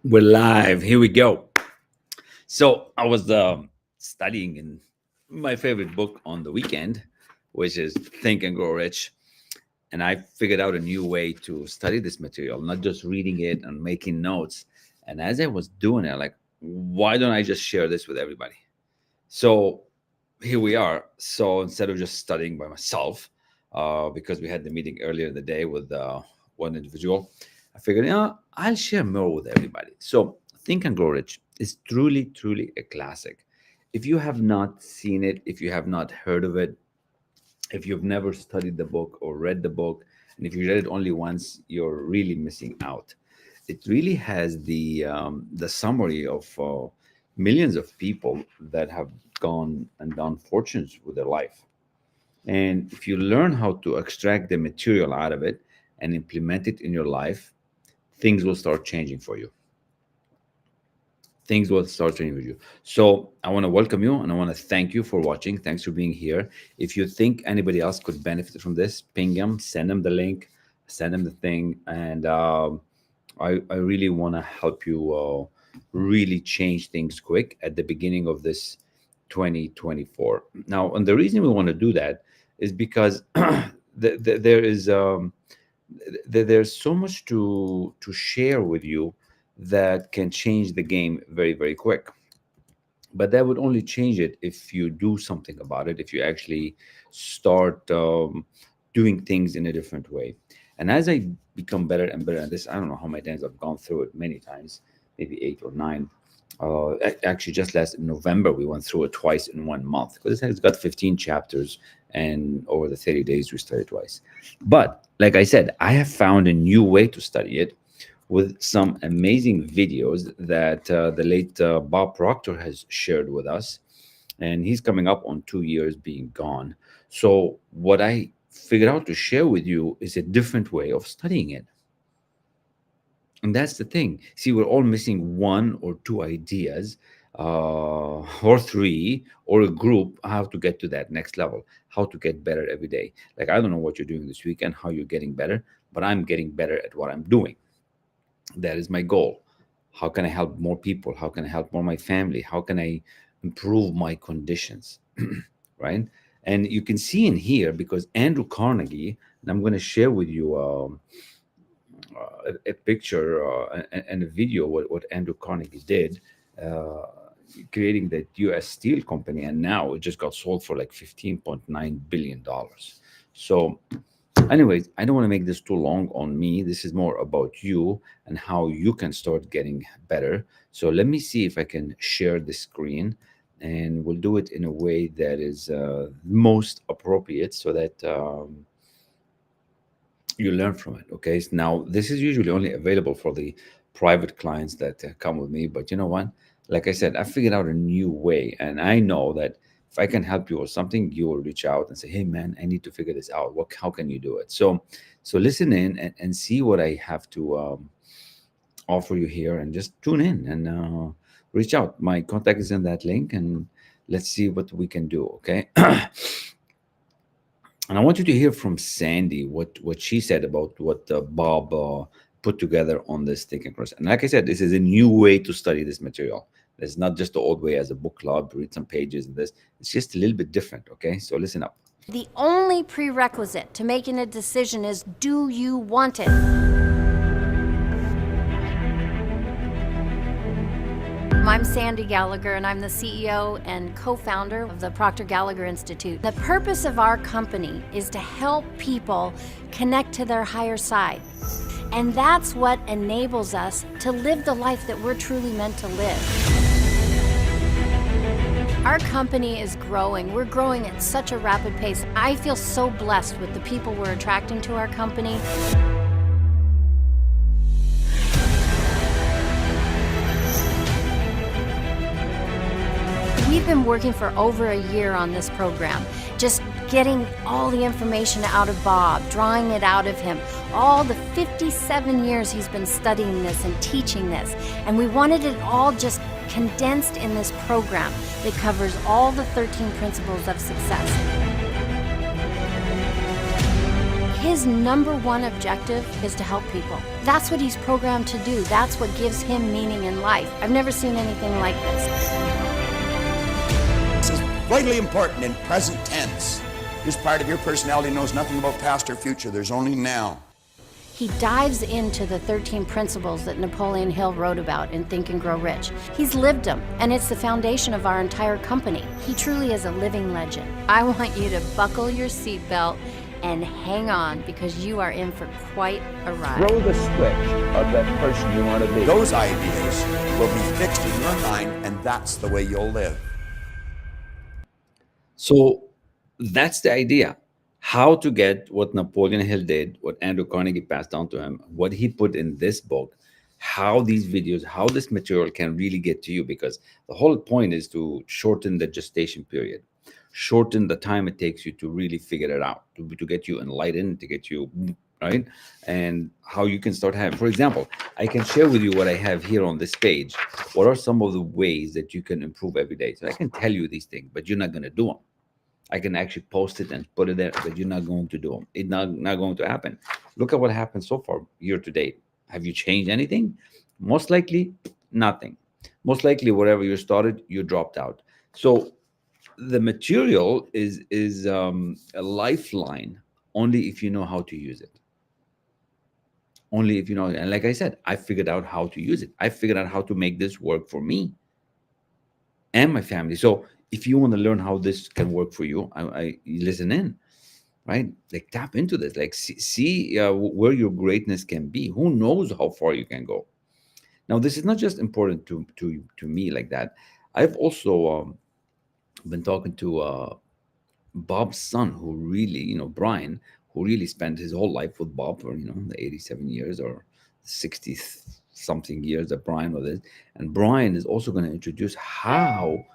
We're live. Here we go. So I was studying in my favorite book on the weekend, which is Think and Grow Rich. And I figured out a new way to study this material, not just reading it and making notes. And as I was doing it, like, why don't I just share this with everybody? So here we are. So instead of just studying by myself, because we had the meeting earlier in the day with one individual, I figured, I'll share more with everybody. So Think and Grow Rich is truly, truly a classic. If you have not seen it, if you have not heard of it, if you've never studied the book or read the book, and if you read it only once, you're really missing out. It really has the summary of millions of people that have gone and done fortunes with their life. And if you learn how to extract the material out of it and implement it in your life, things will start changing for you. Things will start changing with you. So I want to welcome you and I want to thank you for watching. Thanks for being here. If you think anybody else could benefit from this, ping them, send them the link, send them the thing. And I really want to help you really change things quick at the beginning of this 2024. Now, and the reason we want to do that is because there is there's so much to share with you that can change the game very, very quick. But that would only change it if you do something about it, if you actually start doing things in a different way. And as I become better and better at this, I don't know how many times I've gone through it, many times, maybe 8 or 9. Actually, just last November, we went through it twice in 1 month because it's got 15 chapters, and over the 30 days, we studied twice. But like I said, I have found a new way to study it with some amazing videos that the late Bob Proctor has shared with us. And he's coming up on 2 years being gone. So, what I figured out to share with you is a different way of studying it. And that's the thing. See, we're all missing one or two ideas, or three, or a group, how to get to that next level, how to get better every day. Like, I don't know what you're doing this weekend, how you're getting better, but I'm getting better at what I'm doing. That is my goal. How can I help more people? How can I help more my family? How can I improve my conditions? Right? And you can see in here because Andrew Carnegie, and I'm going to share with you a picture and a video what Andrew Carnegie did, uh, creating the U.S. Steel Company, and now it just got sold for like $15.9 billion. So anyways, I don't want to make this too long on me. This is more about you and how you can start getting better. So let me see if I can share the screen, and we'll do it in a way that is most appropriate so that you learn from it. Okay. So now, this is usually only available for the private clients that come with me. But you know what? Like I said, I figured out a new way, and I know that if I can help you or something, you will reach out and say, "Hey, man, I need to figure this out. What? How can you do it?" So listen in and see what I have to offer you here, and just tune in and reach out. My contact is in that link, and let's see what we can do. Okay. And I want you to hear from Sandy what she said about what Bob put together on this thinking process. And like I said, this is a new way to study this material. It's not just the old way as a book club, read some pages and this. It's just a little bit different. Okay, so listen up. The only prerequisite to making a decision is, do you want it? I'm Sandy Gallagher, and I'm the CEO and co-founder of the Proctor Gallagher Institute. The purpose of our company is to help people connect to their higher side. And that's what enables us to live the life that we're truly meant to live. Our company is growing. We're growing at such a rapid pace. I feel so blessed with the people we're attracting to our company. We've been working for over a year on this program, just getting all the information out of Bob, drawing it out of him, all the 57 years he's been studying this and teaching this. And we wanted it all just condensed in this program that covers all the 13 principles of success. His number one objective is to help people. That's what he's programmed to do. That's what gives him meaning in life. I've never seen anything like this. This is vitally important in present tense. This part of your personality knows nothing about past or future. There's only now. He dives into the 13 principles that Napoleon Hill wrote about in Think and Grow Rich. He's lived them, and it's the foundation of our entire company. He truly is a living legend. I want you to buckle your seatbelt and hang on, because you are in for quite a ride. Throw the switch of that person you want to be. Those ideas will be fixed in your mind, and that's the way you'll live. So that's the idea. How to get what Napoleon Hill did, what Andrew Carnegie passed down to him, what he put in this book, how these videos, how this material can really get to you, because the whole point is to shorten the gestation period, shorten the time it takes you to really figure it out, to get you enlightened, to get you, right? And how you can start having, for example, I can share with you what I have here on this page. What are some of the ways that you can improve every day? So I can tell you these things, but you're not going to do them. I can actually post it and put it there, but you're not going to do them. It's not going to happen. Look at what happened so far year to date. Have you changed anything? Most likely, nothing. Most likely, whatever you started, you dropped out. So the material is a lifeline only if you know how to use it. Only if you know. And like I said, I figured out how to use it. I figured out how to make this work for me and my family. So if you want to learn how this can work for you, I listen in, right? Like tap into this, like see where your greatness can be. Who knows how far you can go? Now, this is not just important to me like that. I've also been talking to Bob's son, who really, Brian, who really spent his whole life with Bob for, the 87 years or 60 something years that Brian was in. And Brian is also going to introduce how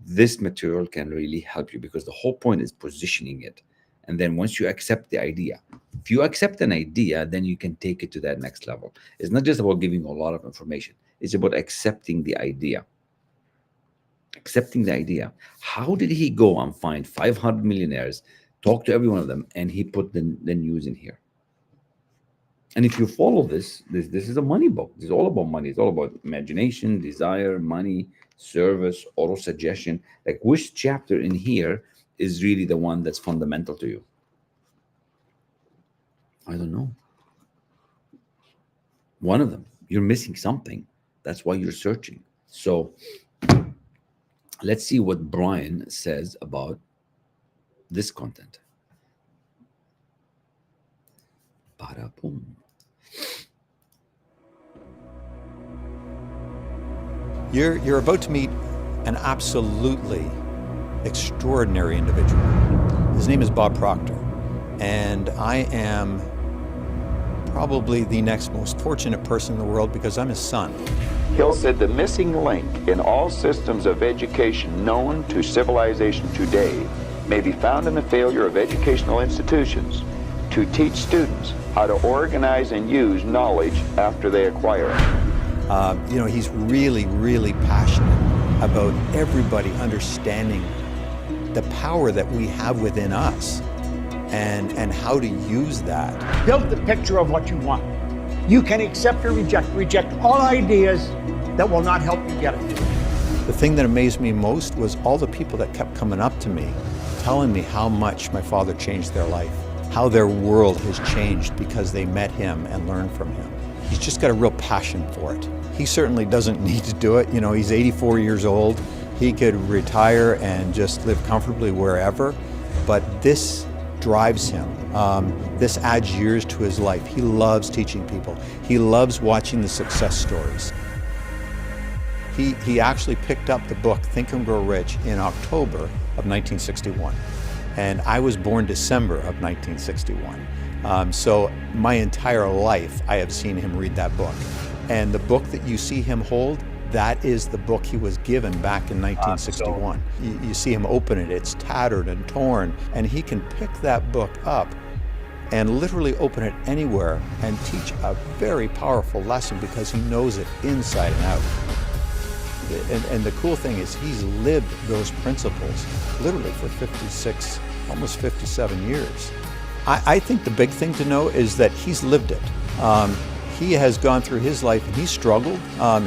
this material can really help you, because the whole point is positioning it. And then once you accept the idea, if you accept an idea, then you can take it to that next level. It's not just about giving a lot of information. It's about accepting the idea. Accepting the idea. How did he go and find 500 millionaires, talk to every one of them, and he put the news in here? And if you follow this is a money book. It's all about money. It's all about imagination, desire, money, service, auto-suggestion. Like, which chapter in here is really the one that's fundamental to you? I don't know. One of them. You're missing something. That's why you're searching. So let's see what Brian says about this content. Bada boom. You're about to meet an absolutely extraordinary individual. His name is Bob Proctor, and I am probably the next most fortunate person in the world because I'm his son. Hill said the missing link in all systems of education known to civilization today may be found in the failure of educational institutions to teach students how to organize and use knowledge after they acquire it. He's really, really passionate about everybody understanding the power that we have within us and how to use that. Build the picture of what you want. You can accept or reject all ideas that will not help you get it. The thing that amazed me most was all the people that kept coming up to me, telling me how much my father changed their life, how their world has changed because they met him and learned from him. He's just got a real passion for it. He certainly doesn't need to do it. He's 84 years old. He could retire and just live comfortably wherever, but this drives him. This adds years to his life. He loves teaching people. He loves watching the success stories. He actually picked up the book Think and Grow Rich in October of 1961. And I was born December of 1961. So my entire life I have seen him read that book. And the book that you see him hold, that is the book he was given back in 1961. You see him open it, it's tattered and torn, and he can pick that book up and literally open it anywhere and teach a very powerful lesson because he knows it inside and out. And the cool thing is he's lived those principles literally for 56, almost 57 years. I think the big thing to know is that he's lived it. He has gone through his life and he's struggled.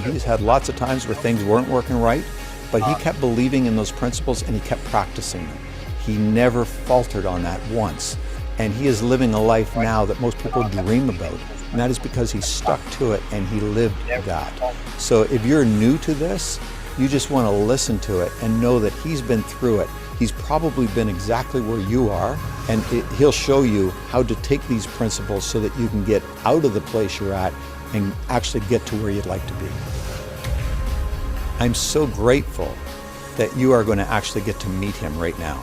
He's had lots of times where things weren't working right, but he kept believing in those principles and he kept practicing them. He never faltered on that once. And he is living a life now that most people dream about. And that is because he stuck to it and he lived that. So if you're new to this, you just want to listen to it and know that he's been through it. He's probably been exactly where you are, and he'll show you how to take these principles so that you can get out of the place you're at and actually get to where you'd like to be. I'm so grateful that you are going to actually get to meet him right now.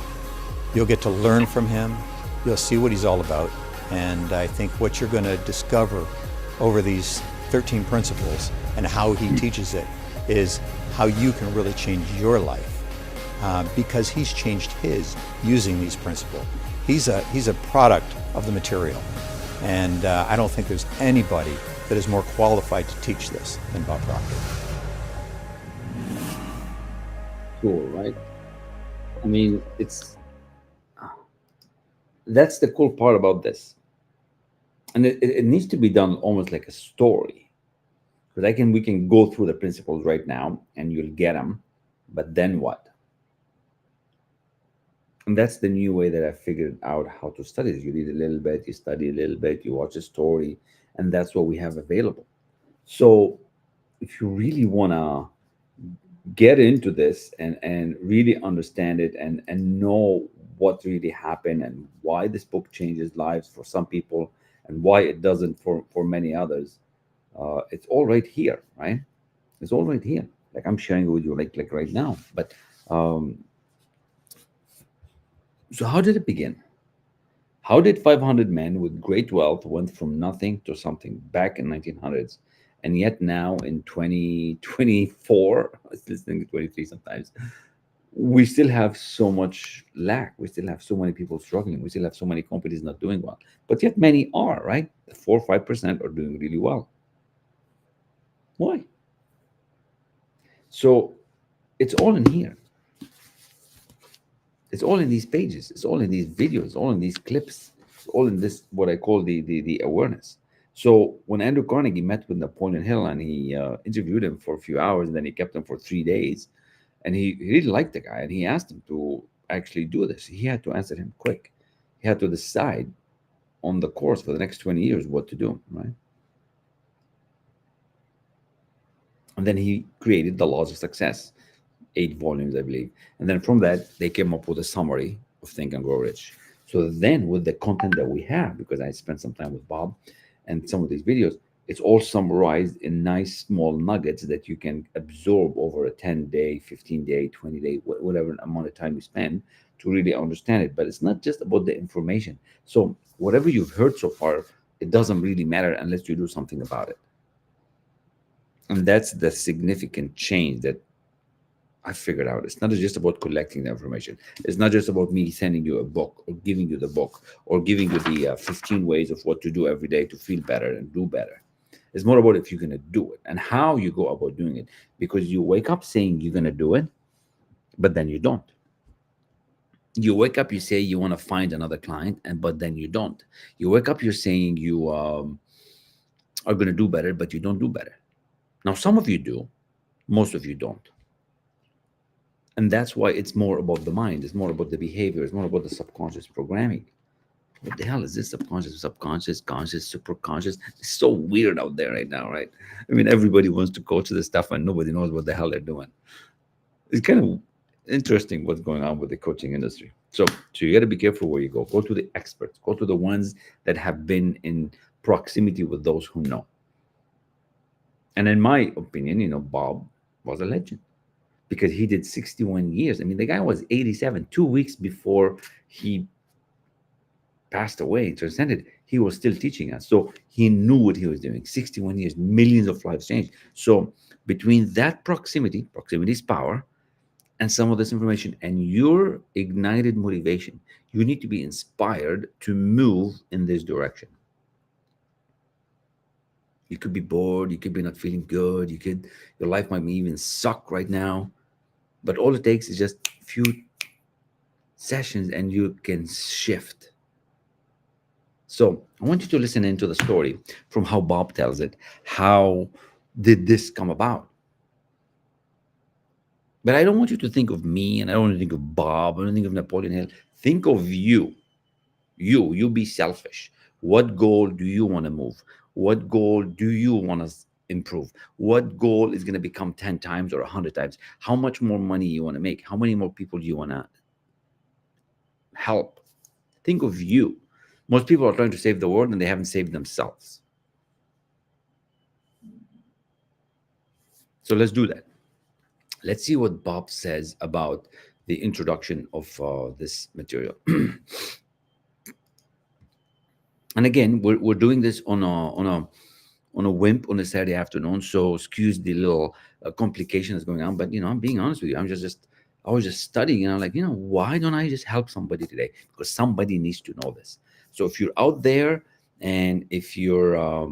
You'll get to learn from him. You'll see what he's all about. And I think what you're going to discover over these 13 principles and how he teaches it is how you can really change your life. Because he's changed his using these principles. He's a product of the material. And I don't think there's anybody that is more qualified to teach this than Bob Proctor. Cool, right? I mean, that's the cool part about this. And it needs to be done almost like a story. Because we can go through the principles right now and you'll get them, but then what? And that's the new way that I figured out how to study this. You read a little bit, you study a little bit, you watch a story, and that's what we have available. So if you really want to get into this and really understand it and know what really happened and why this book changes lives for some people and why it doesn't for many others, it's all right here, right? It's all right here. Like I'm sharing it with you like right now. But so how did it begin? How did 500 men with great wealth went from nothing to something back in 1900s, and yet now in 2024, I was listening to 23 sometimes, we still have so much lack. We still have so many people struggling. We still have so many companies not doing well. But yet many are, right? 4 or 5% are doing really well. Why? So it's all in here. It's all in these pages. It's all in these videos. It's all in these clips. It's all in this, what I call the awareness. So when Andrew Carnegie met with Napoleon Hill and he interviewed him for a few hours and then he kept him for 3 days, and he really liked the guy and he asked him to actually do this. He had to answer him quick. He had to decide on the course for the next 20 years what to do, right? And then he created the laws of success. 8 volumes, I believe. And then from that, they came up with a summary of Think and Grow Rich. So then with the content that we have, because I spent some time with Bob and some of these videos, it's all summarized in nice small nuggets that you can absorb over a 10-day, 15-day, 20-day, whatever amount of time you spend to really understand it. But it's not just about the information. So whatever you've heard so far, it doesn't really matter unless you do something about it. And that's the significant change that I figured out. It's not just about collecting the information. It's not just about me sending you a book or giving you the book or giving you the 15 ways of what to do every day to feel better and do better. It's more about if you're going to do it and how you go about doing it, because you wake up saying you're going to do it, but then you don't. You wake up, you say you want to find another client, but then you don't. You wake up, you're saying you are going to do better, but you don't do better. Now, some of you do, most of you don't. And that's why it's more about the mind. It's more about the behavior. It's more about the subconscious programming. What the hell is this? Subconscious, conscious, superconscious? It's so weird out there right now, right? I mean, everybody wants to coach this stuff and nobody knows what the hell they're doing. It's kind of interesting what's going on with the coaching industry. So you got to be careful where you go. Go to the experts. Go to the ones that have been in proximity with those who know. And in my opinion, Bob was a legend, because he did 61 years. I mean, the guy was 87, 2 weeks before he passed away, transcended. He was still teaching us. So he knew what he was doing. 61 years, millions of lives changed. So between that proximity is power, and some of this information and your ignited motivation, you need to be inspired to move in this direction. You could be bored. You could be not feeling good. Your life might even suck right now. But all it takes is just a few sessions and you can shift. So I want you to listen into the story from how Bob tells it. How did this come about? But I don't want you to think of me, and I don't want to think of Bob. I don't think of Napoleon Hill. Think of you. You be selfish. What goal do you want to move? What goal do you want to improve? What goal is going to become 10 times or 100 times? How much more money you want to make? How many more people do you want to help? Think of you. Most people are trying to save the world and they haven't saved themselves. So let's do that. Let's see what Bob says about the introduction of this material. And again, we're doing this on a whim on a Saturday afternoon, so excuse the little complication that's going on. But I'm being honest with you. I was just studying, and I'm like, why don't I just help somebody today? Because somebody needs to know this. So if you're out there, and if you're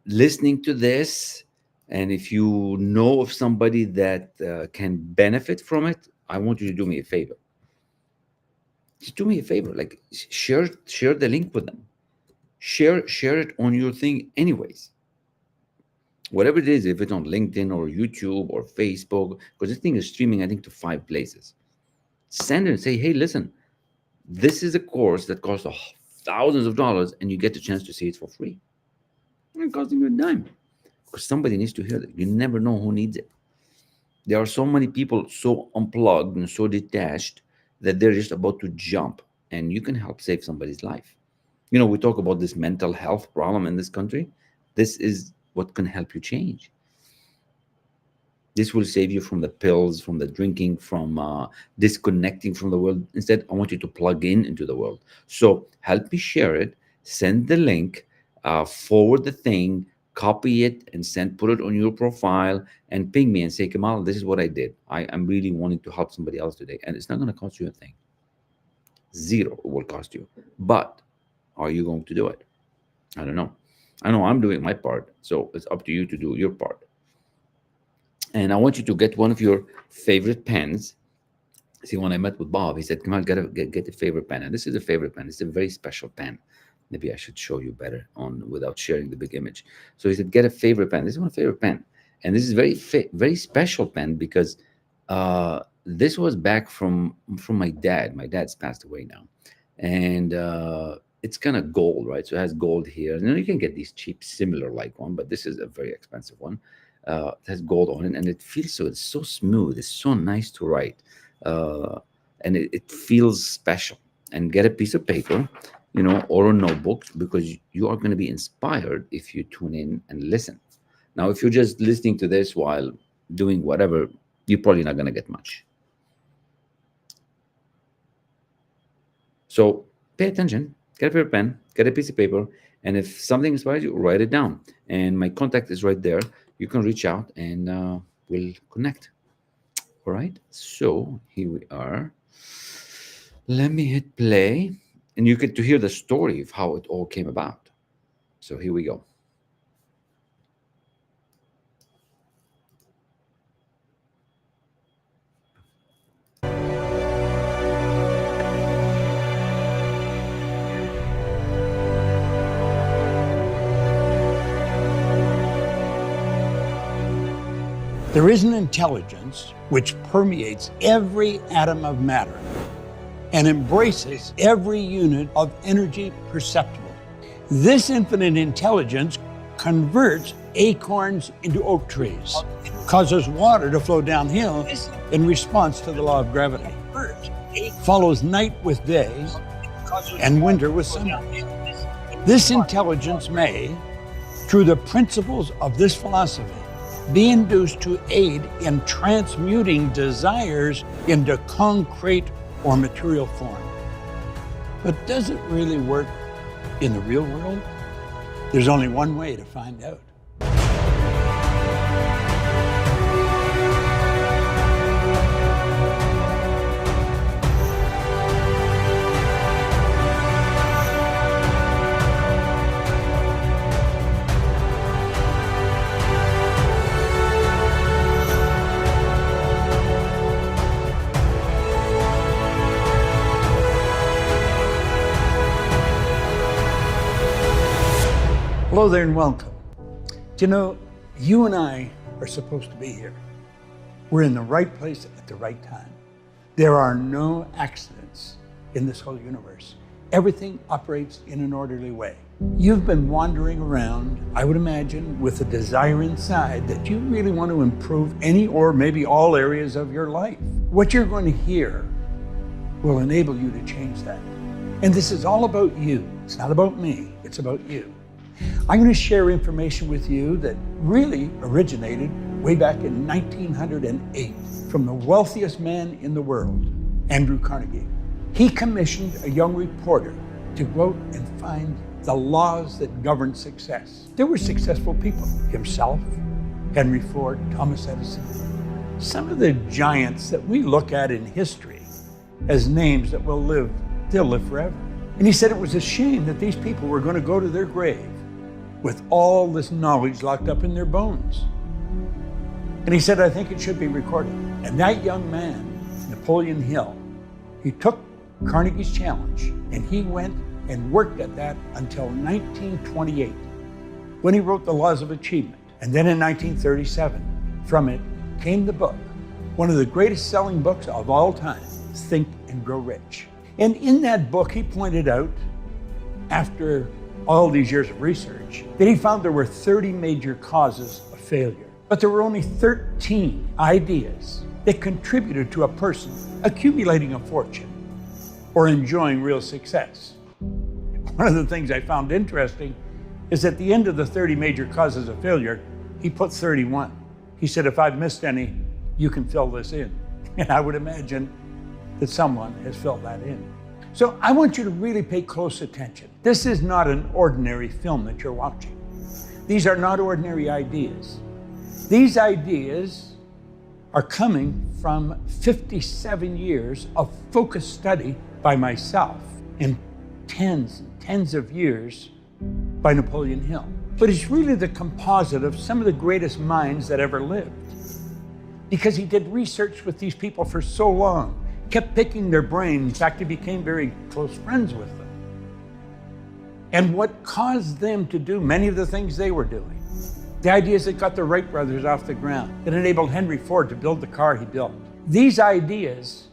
listening to this, and if you know of somebody that can benefit from it, I want you to do me a favor. Just do me a favor, like share the link with them. Share it on your thing anyways. Whatever it is, if it's on LinkedIn or YouTube or Facebook, because this thing is streaming, I think, to 5 places. Send it and say, hey, listen, this is a course that costs thousands of dollars, and you get the chance to see it for free. It's not costing you a dime, because somebody needs to hear that. You never know who needs it. There are so many people so unplugged and so detached that they're just about to jump, and you can help save somebody's life. We talk about this mental health problem in this country. This is what can help you change. This will save you from the pills, from the drinking, from disconnecting from the world. Instead, I want you to plug into the world. So help me share it, send the link, forward the thing, copy it, and put it on your profile, and ping me and say, Kamal, this is what I did. I'm really wanting to help somebody else today. And it's not going to cost you a thing. Zero it will cost you. But are you going to do it? I don't know. I know I'm doing my part. So it's up to you to do your part. And I want you to get one of your favorite pens. See, when I met with Bob, he said, Kamal, get a favorite pen. And this is a favorite pen. It's a very special pen. Maybe I should show you better without sharing the big image. So he said, get a favorite pen. This is my favorite pen. And this is very special pen, because this was back from my dad. My dad's passed away now. And it's kind of gold, right? So it has gold here. You can get these cheap, similar like one, but this is a very expensive one. It has gold on it, and it's so smooth. It's so nice to write. And it feels special. And get a piece of paper, or a notebook, because you are going to be inspired if you tune in and listen. Now, if you're just listening to this while doing whatever, you're probably not going to get much. So pay attention, get a paper pen, get a piece of paper, and if something inspires you, write it down. And my contact is right there. You can reach out, and we'll connect. All right, so here we are. Let me hit play. And you get to hear the story of how it all came about. So here we go. There is an intelligence which permeates every atom of matter and embraces every unit of energy perceptible. This infinite intelligence converts acorns into oak trees, causes water to flow downhill in response to the law of gravity, follows night with day and winter with summer. This intelligence may, through the principles of this philosophy, be induced to aid in transmuting desires into concrete or material form. But does it really work in the real world? There's only one way to find out. Hello there and welcome. Do you know, you and I are supposed to be here. We're in the right place at the right time. There are no accidents in this whole universe. Everything operates in an orderly way. You've been wandering around, I would imagine, with a desire inside that you really want to improve any or maybe all areas of your life. What you're going to hear will enable you to change that. And this is all about you. It's not about me, it's about you. I'm going to share information with you that really originated way back in 1908 from the wealthiest man in the world, Andrew Carnegie. He commissioned a young reporter to go out and find the laws that govern success. There were successful people, himself, Henry Ford, Thomas Edison, some of the giants that we look at in history as names that they'll live forever. And he said it was a shame that these people were going to go to their grave with all this knowledge locked up in their bones. And he said, I think it should be recorded. And that young man, Napoleon Hill, he took Carnegie's challenge and he went and worked at that until 1928, when he wrote The Laws of Achievement. And then in 1937, from it came the book, one of the greatest selling books of all time, Think and Grow Rich. And in that book, he pointed out, after all these years of research, that he found there were 30 major causes of failure. But there were only 13 ideas that contributed to a person accumulating a fortune or enjoying real success. One of the things I found interesting is at the end of the 30 major causes of failure, he put 31. He said, if I've missed any, you can fill this in. And I would imagine that someone has filled that in. So I want you to really pay close attention. This is not an ordinary film that you're watching. These are not ordinary ideas. These ideas are coming from 57 years of focused study by myself and tens and tens of years by Napoleon Hill. But it's really the composite of some of the greatest minds that ever lived. Because he did research with these people for so long, kept picking their brain. In fact, he became very close friends with them. And what caused them to do many of the things they were doing, the ideas that got the Wright brothers off the ground, that enabled Henry Ford to build the car he built. These ideas,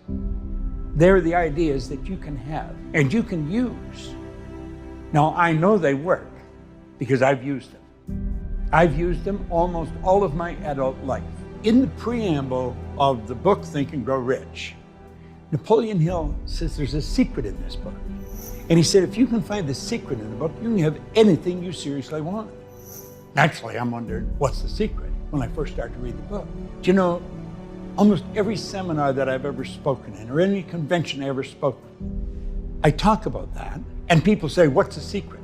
they're the ideas that you can have and you can use. Now, I know they work because I've used them. I've used them almost all of my adult life. In the preamble of the book, Think and Grow Rich, Napoleon Hill says there's a secret in this book. And he said, if you can find the secret in the book, you can have anything you seriously want. Naturally, I'm wondering, what's the secret when I first started to read the book? Do you know, almost every seminar that I've ever spoken in, or any convention I ever spoke in, I talk about that, and people say, what's the secret?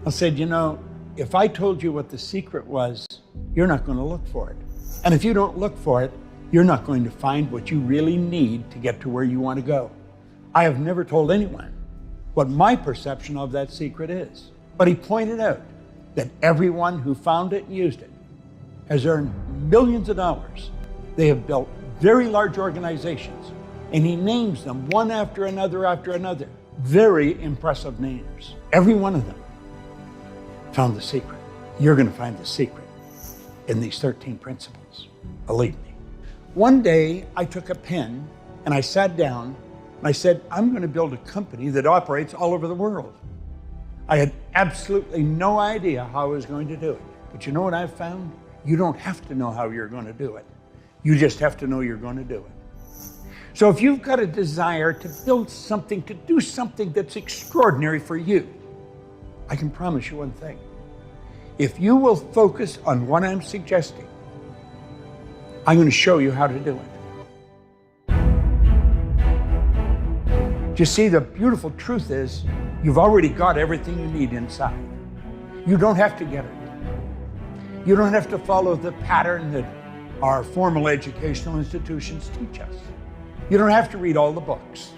I said, you know, if I told you what the secret was, you're not going to look for it. And if you don't look for it, you're not going to find what you really need to get to where you want to go. I have never told anyone what my perception of that secret is. But he pointed out that everyone who found it and used it has earned millions of dollars. They have built very large organizations, and he names them one after another after another. Very impressive names. Every one of them found the secret. You're going to find the secret in these 13 principles. Believe me. One day I took a pen and I sat down and I said, I'm going to build a company that operates all over the world. I had absolutely no idea how I was going to do it. But you know what I've found? You don't have to know how you're going to do it. You just have to know you're going to do it. So if you've got a desire to build something, to do something that's extraordinary for you, I can promise you one thing. If you will focus on what I'm suggesting, I'm going to show you how to do it. You see, the beautiful truth is, you've already got everything you need inside. You don't have to get it. You don't have to follow the pattern that our formal educational institutions teach us. You don't have to read all the books.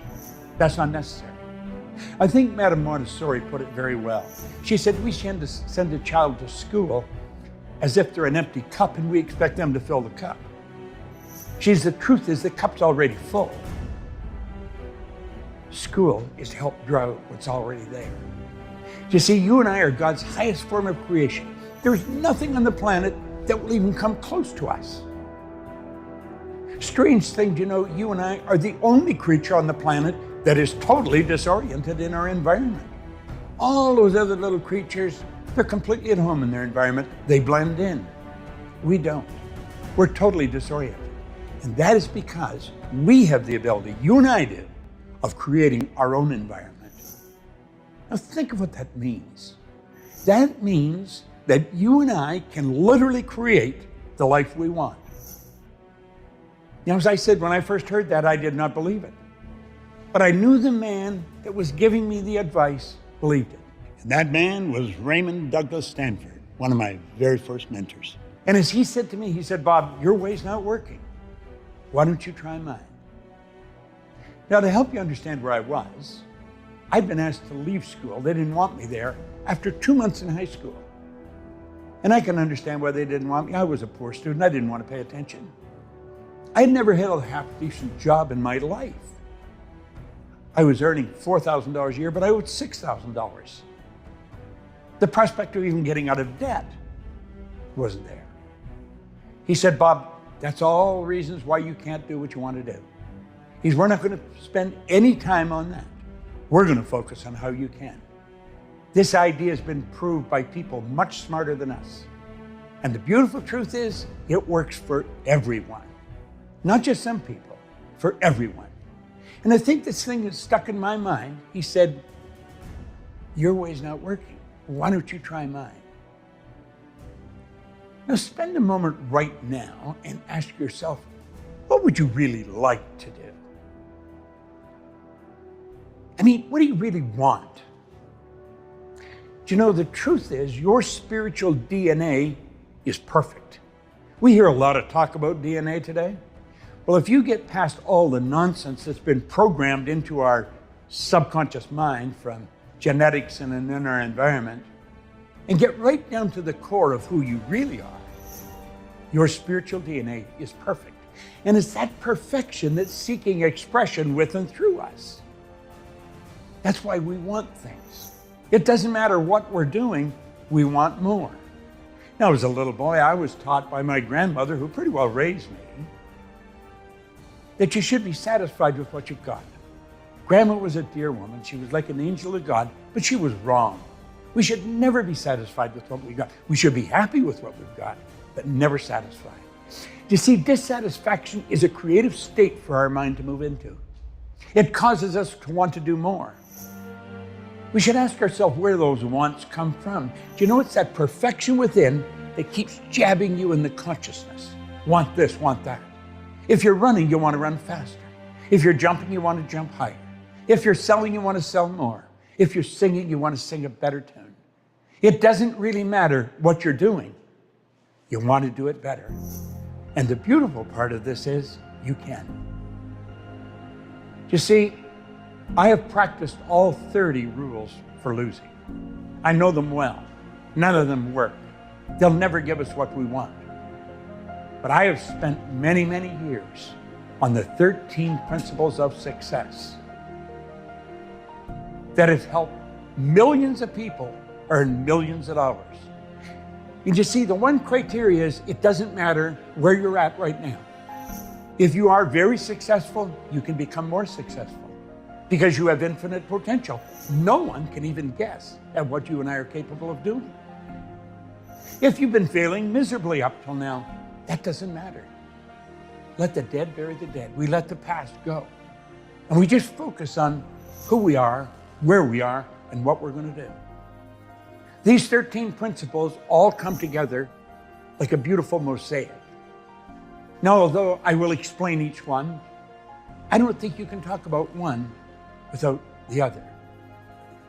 That's unnecessary. I think Madame Montessori put it very well. She said, we tend to send a child to school as if they're an empty cup and we expect them to fill the cup. She says, the truth is the cup's already full. School is to help draw out what's already there. You see, you and I are God's highest form of creation. There's nothing on the planet that will even come close to us. Strange thing, you and I are the only creature on the planet that is totally disoriented in our environment. All those other little creatures, they're completely at home in their environment. They blend in. We don't. We're totally disoriented. And that is because we have the ability, you and I do, of creating our own environment. Now think of what that means. That means that you and I can literally create the life we want. As I said, when I first heard that, I did not believe it. But I knew the man that was giving me the advice believed it. And that man was Raymond Douglas Stanford, one of my very first mentors. And as he said to me, he said, "Bob, your way's not working. Why don't you try mine?" Now, to help you understand where I was, I'd been asked to leave school. They didn't want me there after 2 months in high school. And I can understand why they didn't want me. I was a poor student. I didn't want to pay attention. I'd never had a half-decent job in my life. I was earning $4,000 a year, but I owed $6,000. The prospect of even getting out of debt wasn't there. He said, "Bob, that's all reasons why you can't do what you want to do." We're not going to spend any time on that. We're going to focus on how you can. This idea has been proved by people much smarter than us. And the beautiful truth is, it works for everyone. Not just some people, for everyone. And I think this thing is stuck in my mind. He said, "Your way's not working. Why don't you try mine?" Now spend a moment right now and ask yourself, what would you really like to do? What do you really want? The truth is, your spiritual DNA is perfect. We hear a lot of talk about DNA today. Well, if you get past all the nonsense that's been programmed into our subconscious mind from genetics and in our environment, and get right down to the core of who you really are, your spiritual DNA is perfect. And it's that perfection that's seeking expression with and through us. That's why we want things. It doesn't matter what we're doing, we want more. Now, as a little boy, I was taught by my grandmother, who pretty well raised me, that you should be satisfied with what you've got. Grandma was a dear woman. She was like an angel of God, but she was wrong. We should never be satisfied with what we got. We should be happy with what we've got, but never satisfied. You see, dissatisfaction is a creative state for our mind to move into. It causes us to want to do more. We should ask ourselves where those wants come from. Do you know it's that perfection within that keeps jabbing you in the consciousness? Want this, want that. If you're running, you want to run faster. If you're jumping, you want to jump higher. If you're selling, you want to sell more. If you're singing, you want to sing a better tune. It doesn't really matter what you're doing. You want to do it better. And the beautiful part of this is you can. You see, I have practiced all 30 rules for losing. I know them well. None of them work. They'll never give us what we want. But I have spent many, many years on the 13 principles of success that have helped millions of people earn millions of dollars. And you see, the one criteria is it doesn't matter where you're at right now. If you are very successful, you can become more successful because you have infinite potential. No one can even guess at what you and I are capable of doing. If you've been failing miserably up till now, that doesn't matter. Let the dead bury the dead. We let the past go. And we just focus on who we are, where we are, and what we're going to do. These 13 principles all come together like a beautiful mosaic. Now, although I will explain each one, I don't think you can talk about one without the other.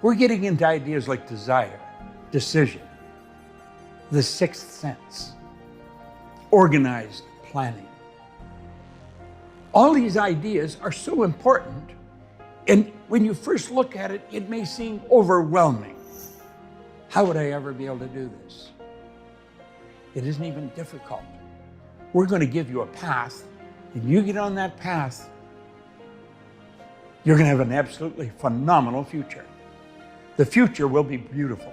We're getting into ideas like desire, decision, the sixth sense, organized planning. All these ideas are so important, and when you first look at it, it may seem overwhelming. How would I ever be able to do this? It isn't even difficult. We're going to give you a path, and you get on that path, you're going to have an absolutely phenomenal future. The future will be beautiful.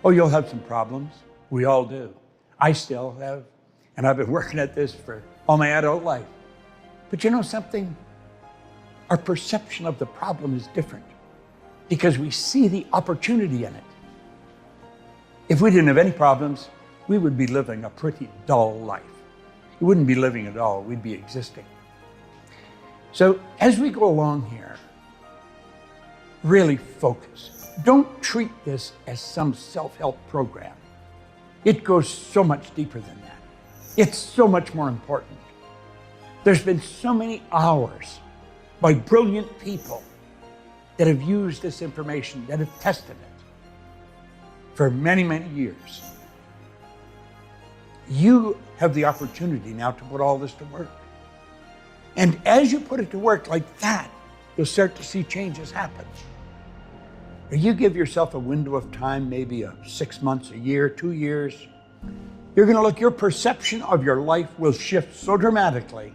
Oh, you'll have some problems. We all do. I still have, and I've been working at this for all my adult life. But you know something? Our perception of the problem is different because we see the opportunity in it. If we didn't have any problems, we would be living a pretty dull life. We wouldn't be living at all, we'd be existing. So as we go along here, really focus. Don't treat this as some self-help program. It goes so much deeper than that. It's so much more important. There's been so many hours by brilliant people that have used this information, that have tested it for many, many years. You have the opportunity now to put all this to work. And as you put it to work like that, you'll start to see changes happen. You give yourself a window of time, maybe 6 months, a year, 2 years. You're going to look, your perception of your life will shift so dramatically.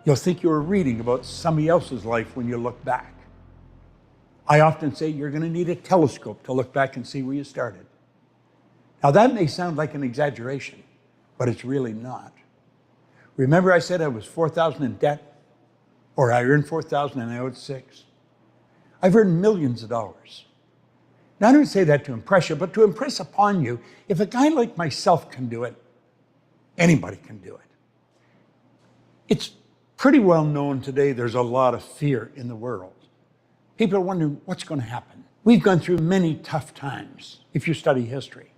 You'll think you were reading about somebody else's life when you look back. I often say you're going to need a telescope to look back and see where you started. Now that may sound like an exaggeration, but it's really not. Remember I said I was $4,000 in debt, or I earned $4,000 and I owed $6,000. I've earned millions of dollars. Now I don't say that to impress you, but to impress upon you, if a guy like myself can do it, anybody can do it. It's pretty well known today there's a lot of fear in the world. People are wondering what's going to happen. We've gone through many tough times, if you study history.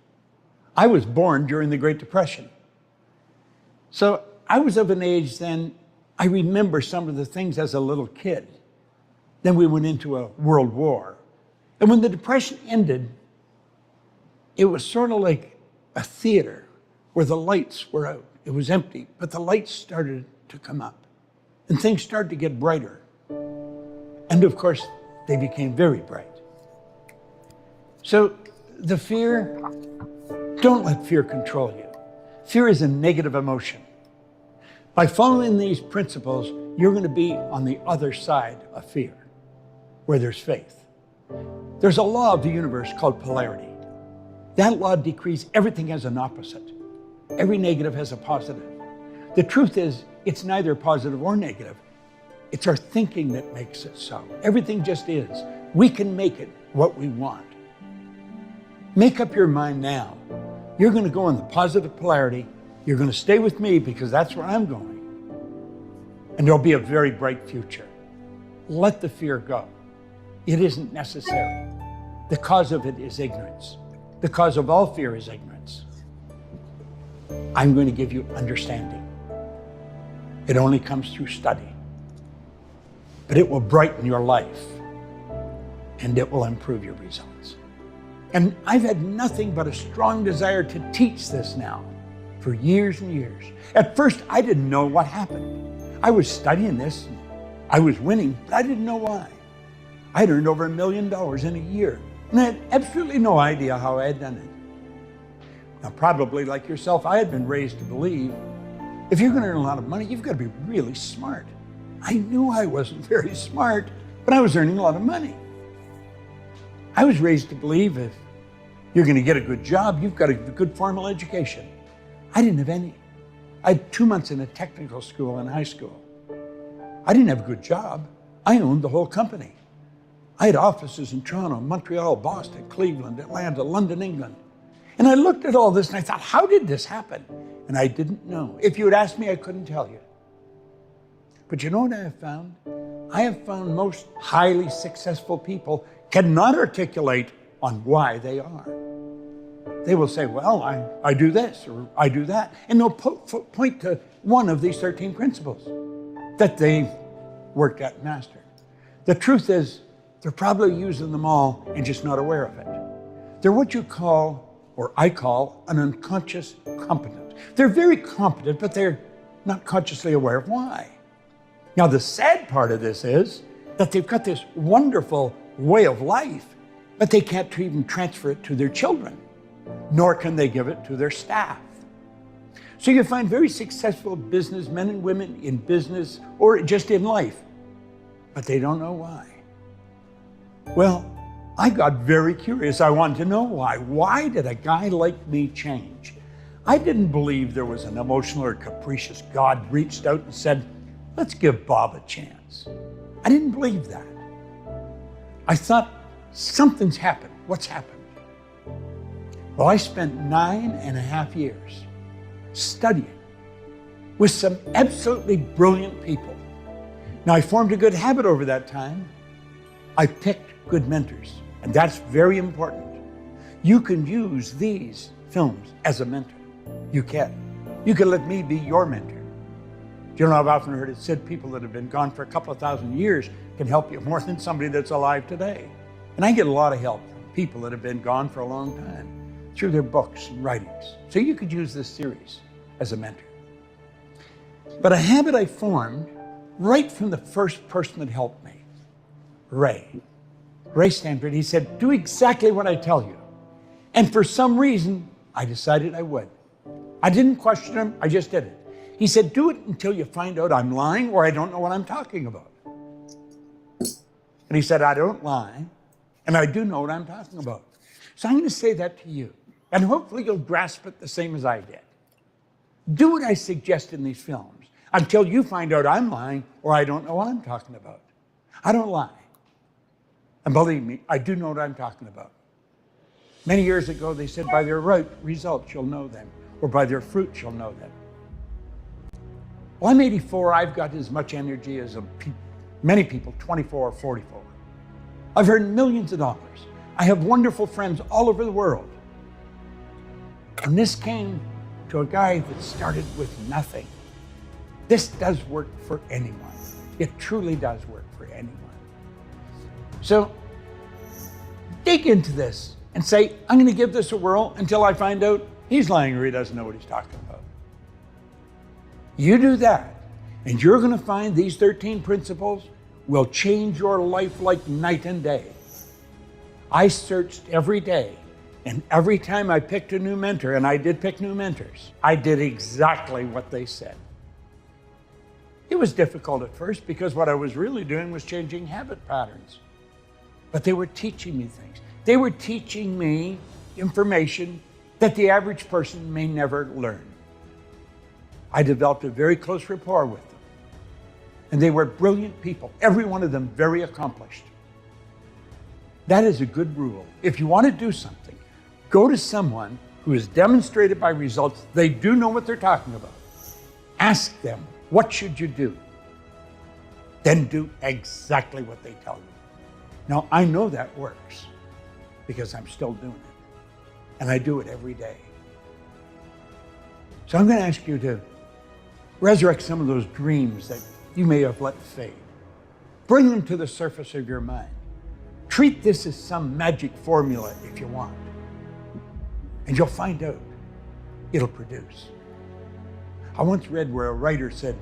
I was born during the Great Depression. So I was of an age then, I remember some of the things as a little kid. Then we went into a world war. And when the Depression ended, it was sort of like a theater where the lights were out. It was empty, but the lights started to come up. And things started to get brighter. And of course, they became very bright. So the fear, don't let fear control you. Fear is a negative emotion. By following these principles, you're going to be on the other side of fear, where there's faith. There's a law of the universe called polarity. That law decrees everything has an opposite. Every negative has a positive. The truth is, it's neither positive or negative. It's our thinking that makes it so. Everything just is. We can make it what we want. Make up your mind now. You're going to go in the positive polarity. You're going to stay with me because that's where I'm going. And there'll be a very bright future. Let the fear go. It isn't necessary. The cause of it is ignorance. The cause of all fear is ignorance. I'm going to give you understanding. It only comes through study. But it will brighten your life and it will improve your results. And I've had nothing but a strong desire to teach this now for years and years. At first, I didn't know what happened. I was studying this, I was winning, but I didn't know why. I'd earned over $1 million in a year, and I had absolutely no idea how I had done it. Now, probably like yourself, I had been raised to believe if you're going to earn a lot of money, you've got to be really smart. I knew I wasn't very smart, but I was earning a lot of money. I was raised to believe if you're going to get a good job, you've got a good formal education. I didn't have any. I had 2 months in a technical school in high school. I didn't have a good job. I owned the whole company. I had offices in Toronto, Montreal, Boston, Cleveland, Atlanta, London, England. And I looked at all this and I thought, how did this happen? And I didn't know. If you had asked me, I couldn't tell you. But you know what I have found? I have found most highly successful people cannot articulate on why they are. They will say, well, I do this or I do that. And they'll point to one of these 13 principles that they worked at and mastered. The truth is, they're probably using them all and just not aware of it. They're what you call, or I call, an unconscious competent. They're very competent, but they're not consciously aware of why. Now, the sad part of this is that they've got this wonderful way of life, but they can't even transfer it to their children, nor can they give it to their staff. So you find very successful businessmen and women in business or just in life, but they don't know why. Well, I got very curious. I wanted to know why. Why did a guy like me change? I didn't believe there was an emotional or capricious God reached out and said, let's give Bob a chance. I didn't believe that. I thought, something's happened. What's happened? Well, I spent 9.5 years studying with some absolutely brilliant people. Now, I formed a good habit over that time. I picked good mentors, and that's very important. You can use these films as a mentor. You can. You can let me be your mentor. Do you know, I've often heard it said people that have been gone for a couple of thousand years can help you more than somebody that's alive today. And I get a lot of help from people that have been gone for a long time through their books and writings. So you could use this series as a mentor. But a habit I formed right from the first person that helped me, Ray Stanford, he said, do exactly what I tell you. And for some reason, I decided I would. I didn't question him, I just did it. He said, do it until you find out I'm lying or I don't know what I'm talking about. And he said, I don't lie, and I do know what I'm talking about. So I'm going to say that to you, and hopefully you'll grasp it the same as I did. Do what I suggest in these films until you find out I'm lying or I don't know what I'm talking about. I don't lie. And believe me, I do know what I'm talking about. Many years ago, they said, by their results, you'll know them, or by their fruits, you'll know them. Well, I'm 84. I've got as much energy as many people, 24 or 44. I've earned millions of dollars. I have wonderful friends all over the world. And this came to a guy that started with nothing. This does work for anyone. It truly does work for anyone. So dig into this and say, I'm going to give this a whirl until I find out he's lying or he doesn't know what he's talking about. You do that, and you're going to find these 13 principles will change your life like night and day. I searched every day, and every time I picked a new mentor, and I did pick new mentors, I did exactly what they said. It was difficult at first because what I was really doing was changing habit patterns. But they were teaching me things. They were teaching me information that the average person may never learn. I developed a very close rapport with them. And they were brilliant people, every one of them very accomplished. That is a good rule. If you want to do something, go to someone who has demonstrated by results they do know what they're talking about. Ask them, what should you do? Then do exactly what they tell you. Now, I know that works because I'm still doing it. And I do it every day. So I'm going to ask you to resurrect some of those dreams that you may have let fade. Bring them to the surface of your mind. Treat this as some magic formula if you want. And you'll find out it'll produce. I once read where a writer said,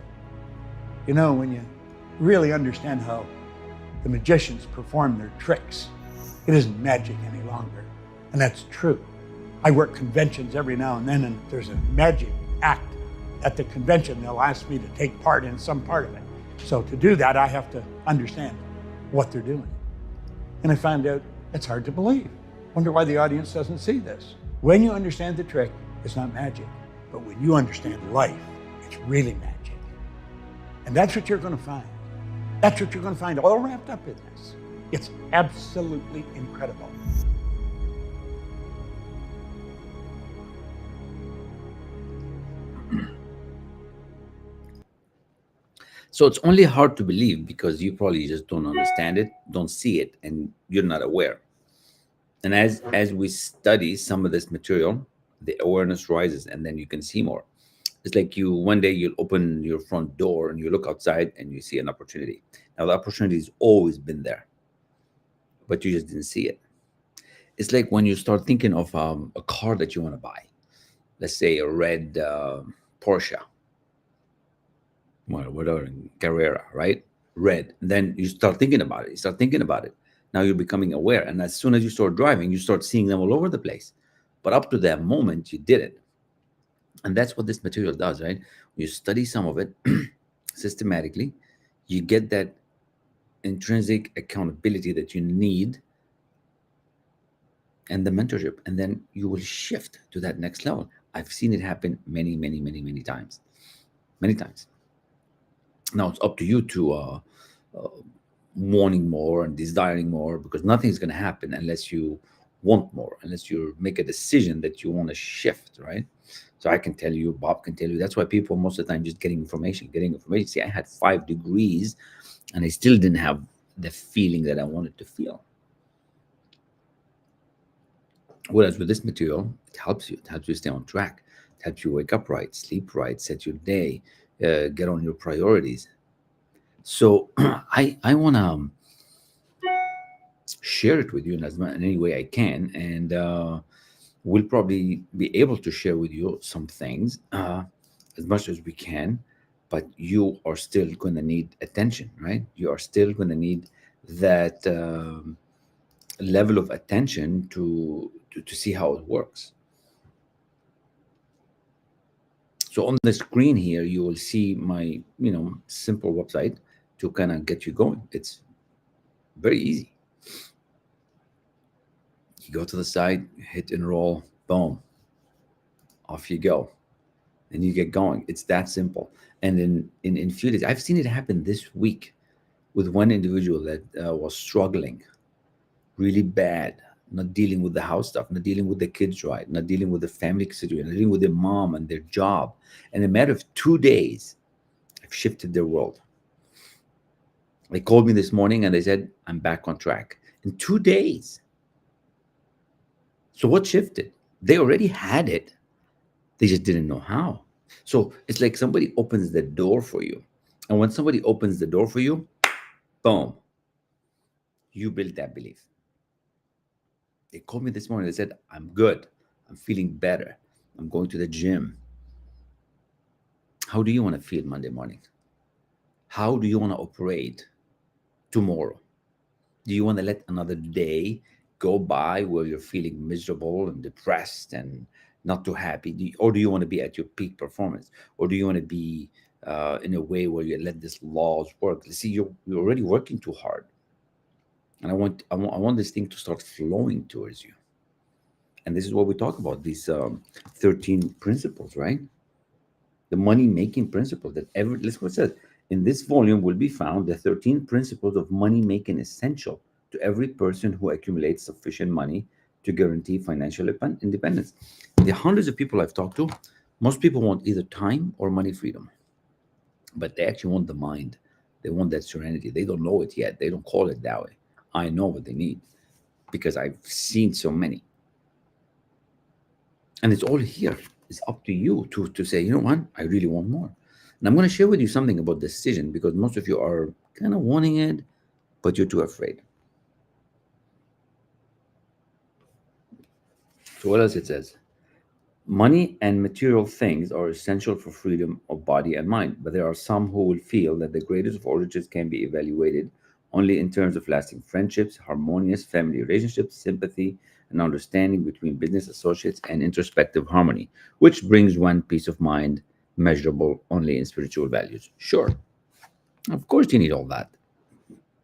you know, when you really understand how the magicians perform their tricks, it isn't magic any longer. And that's true. I work conventions every now and then, and if there's a magic act at the convention, they'll ask me to take part in some part of it. So to do that, I have to understand what they're doing. And I found out it's hard to believe. Wonder why the audience doesn't see this. When you understand the trick, it's not magic. But when you understand life, it's really magic. And that's what you're going to find. That's what you're going to find all wrapped up in this. It's absolutely incredible. So it's only hard to believe because you probably just don't understand it, don't see it, and you're not aware. And as we study some of this material, the awareness rises, and then you can see more. It's like one day you'll open your front door and you look outside and you see an opportunity. Now the opportunity has always been there, but you just didn't see it. It's like when you start thinking of a car that you want to buy. Let's say a red Porsche. Well, whatever, Carrera, right? Red. Then you start thinking about it. You start thinking about it. Now you're becoming aware. And as soon as you start driving, you start seeing them all over the place. But up to that moment, you didn't. And that's what this material does, right? You study some of it systematically. You get that intrinsic accountability that you need and the mentorship, and then you will shift to that next level. I've seen it happen many, many, many, many times. Many times. Now it's up to you to wanting more and desiring more, because nothing's going to happen unless you want more, unless you make a decision that you want to shift, right? So I can tell you, Bob can tell you, that's why people most of the time just getting information, getting information. See, I had 5 degrees and I still didn't have the feeling that I wanted to feel. Whereas with this material, it helps you. It helps you stay on track. It helps you wake up right, sleep right, set your day, get on your priorities. So I want to share it with you in any way I can, and we'll probably be able to share with you some things as much as we can. But you are still going to need attention, right? You are still going to need that level of attention to see how it works. So on the screen here, you will see my simple website to kind of get you going. It's very easy. You go to the site, hit enroll, boom, off you go, and you get going. It's that simple. And in few days, I've seen it happen this week with one individual that was struggling really bad, not dealing with the house stuff, not dealing with the kids right, not dealing with the family situation, not dealing with their mom and their job. And in a matter of 2 days, I've shifted their world. They called me this morning and they said, I'm back on track. In 2 days. So what shifted? They already had it. They just didn't know how. So it's like somebody opens the door for you. And when somebody opens the door for you, boom, you build that belief. They called me this morning. They said, I'm good. I'm feeling better. I'm going to the gym. How do you want to feel Monday morning? How do you want to operate tomorrow? Do you want to let another day go by where you're feeling miserable and depressed and not too happy? Or do you want to be at your peak performance? Or do you want to be in a way where you let these laws work? See, you're already working too hard. And I want this thing to start flowing towards you. And this is what we talk about, these 13 principles, right? The money-making principles that listen what it says. In this volume will be found the 13 principles of money-making essential to every person who accumulates sufficient money to guarantee financial independence. The hundreds of people I've talked to, most people want either time or money freedom. But they actually want the mind. They want that serenity. They don't know it yet. They don't call it that way. I know what they need because I've seen so many. And it's all here. It's up to you to say, you know what? I really want more. And I'm going to share with you something about decision, because most of you are kind of wanting it, but you're too afraid. So what else it says? Money and material things are essential for freedom of body and mind, but there are some who will feel that the greatest of all riches can be evaluated only in terms of lasting friendships, harmonious family relationships, sympathy, and understanding between business associates, and introspective harmony, which brings one peace of mind measurable only in spiritual values. Sure, of course you need all that.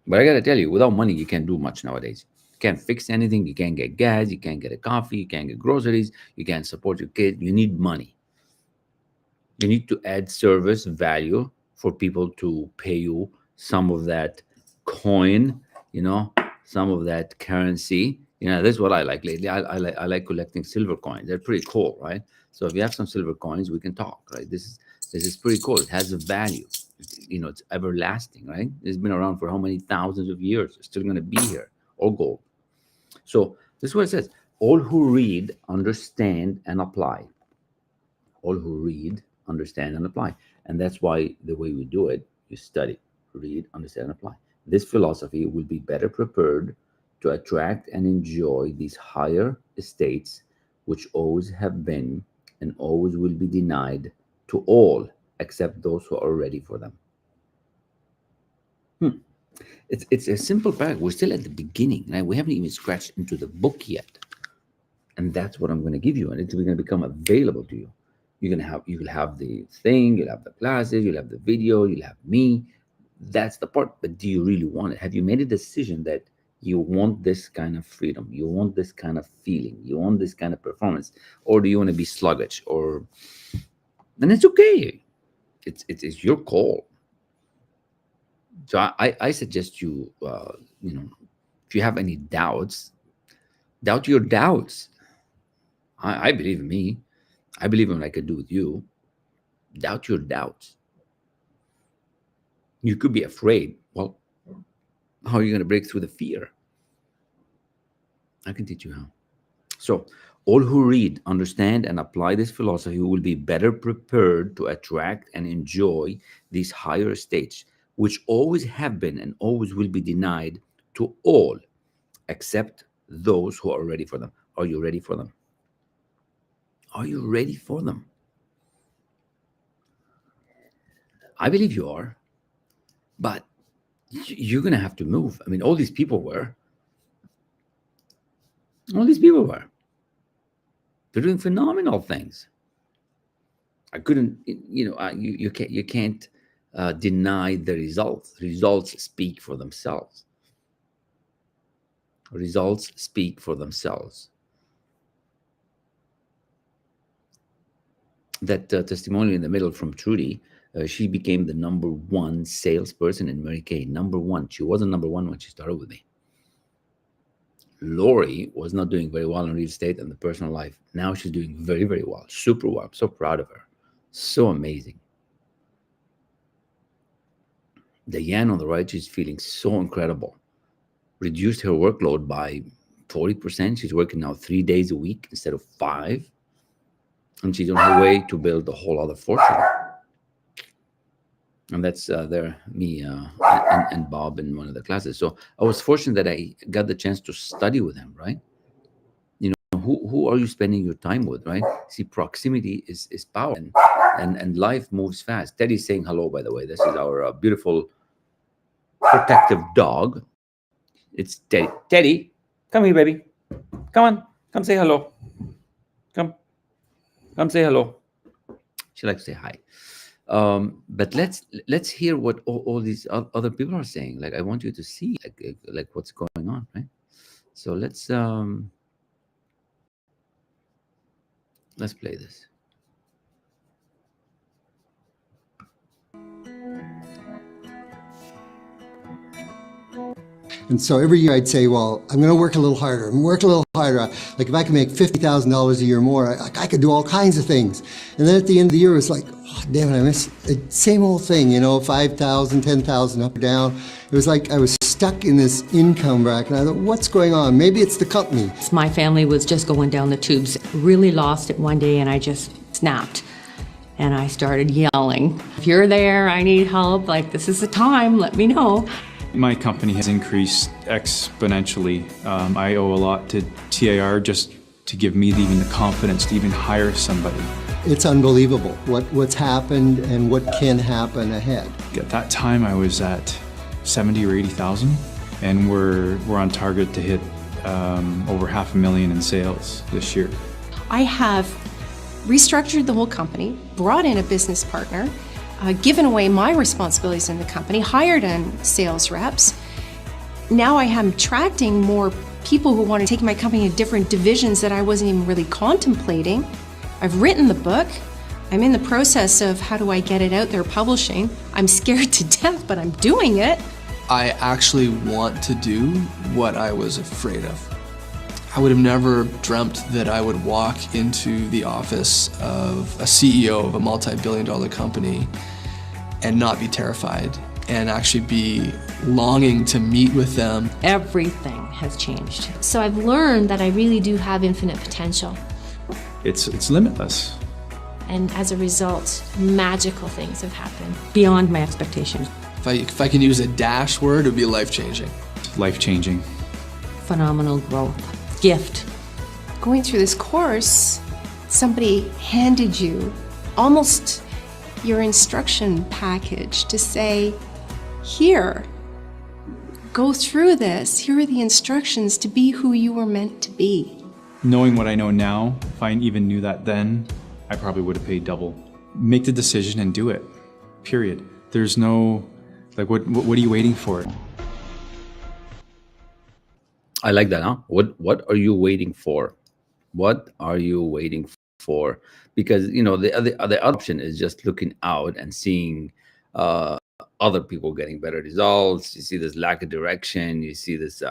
But I got to tell you, without money, you can't do much nowadays. You can't fix anything. You can't get gas. You can't get a coffee. You can't get groceries. You can't support your kid. You need money. You need to add service value for people to pay you some of that coin, some of that currency. This is what I like lately. I like collecting silver coins. They're pretty cool, right? So if you have some silver coins, we can talk, right? This is pretty cool. It has a value. It's everlasting, right? It's been around for how many thousands of years? It's still going to be here. Or gold. So this is what it says. All who read, understand, and apply. All who read, understand, and apply. And that's why the way we do it, you study, read, understand, and apply. This philosophy will be better prepared to attract and enjoy these higher estates, which always have been and always will be denied to all except those who are ready for them. It's a simple paragraph. We're still at the beginning, right? We haven't even scratched into the book yet. And that's what I'm going to give you. And it's going to become available to you. You'll have the thing, you'll have the classes, you'll have the video, you'll have me. That's the part. But do you really want it? Have you made a decision that You want this kind of freedom. You want this kind of feeling. You want this kind of performance. Or do you want to be sluggish? Or then it's okay. It's your call. So I suggest you, if you have any doubts, doubt your doubts. I believe in me. I believe in what I could do with you. Doubt your doubts. You could be afraid. Well, how are you going to break through the fear? I can teach you how. So, all who read, understand, and apply this philosophy will be better prepared to attract and enjoy these higher states, which always have been and always will be denied to all except those who are ready for them. Are you ready for them? Are you ready for them? I believe you are, but you're going to have to move. I mean, all these people were. All these people were. They're doing phenomenal things. I couldn't, you can't deny the results. Results speak for themselves. Results speak for themselves. That testimonial in the middle from Trudy, she became the #1 salesperson in Mary Kay. #1. She wasn't #1 when she started with me. Lori was not doing very well in real estate and the personal life. Now she's doing very, very well. Super well. I'm so proud of her. So amazing. Diane on the right, she's feeling so incredible. Reduced her workload by 40%. She's working now 3 days a week instead of 5. And she's on her way to build a whole other fortune. And that's me and Bob in one of the classes. So I was fortunate that I got the chance to study with him, right? Who are you spending your time with, right? See, proximity is power, and life moves fast. Teddy's saying hello, by the way. This is our beautiful protective dog. It's Teddy. Teddy, come here, baby. Come on, come say hello. Come say hello. She likes to say hi. But let's hear what all these other people are saying. Like, I want you to see like what's going on, right? So let's play this. And so every year I'd say, well, I'm going to work a little harder. I'm work a little harder. Like if I can make $50,000 a year more, I could do all kinds of things. And then at the end of the year, it was like, oh, damn it, I missed the same old thing, 5,000, 10,000 up or down. It was like I was stuck in this income bracket. And I thought, what's going on? Maybe it's the company. My family was just going down the tubes. Really lost it one day and I just snapped. And I started yelling, if you're there, I need help. Like, this is the time, let me know. My company has increased exponentially. I owe a lot to TAR just to give me even the confidence to even hire somebody. It's unbelievable what's happened and what can happen ahead. At that time, I was at 70 or 80,000, and we're on target to hit over $500,000 in sales this year. I have restructured the whole company, brought in a business partner, given away my responsibilities in the company, hired in sales reps. Now I am attracting more people who want to take my company in different divisions that I wasn't even really contemplating. I've written the book. I'm in the process of how do I get it out there publishing. I'm scared to death, but I'm doing it. I actually want to do what I was afraid of. I would have never dreamt that I would walk into the office of a CEO of a multi-billion-dollar company and not be terrified and actually be longing to meet with them. Everything has changed. So I've learned that I really do have infinite potential. It's limitless. And as a result, magical things have happened. Beyond my expectations. If I can use a dash word, it would be life-changing. Life-changing. Phenomenal growth. Gift. Going through this course, somebody handed you almost your instruction package to say, here, go through this. Here are the instructions to be who you were meant to be. Knowing what I know now, if I even knew that then, I probably would have paid double. Make the decision and do it, period. There's no, what are you waiting for? I like that, huh? What are you waiting for? What are you waiting for? Because the other option is just looking out and seeing other people getting better results. You see this lack of direction. You see this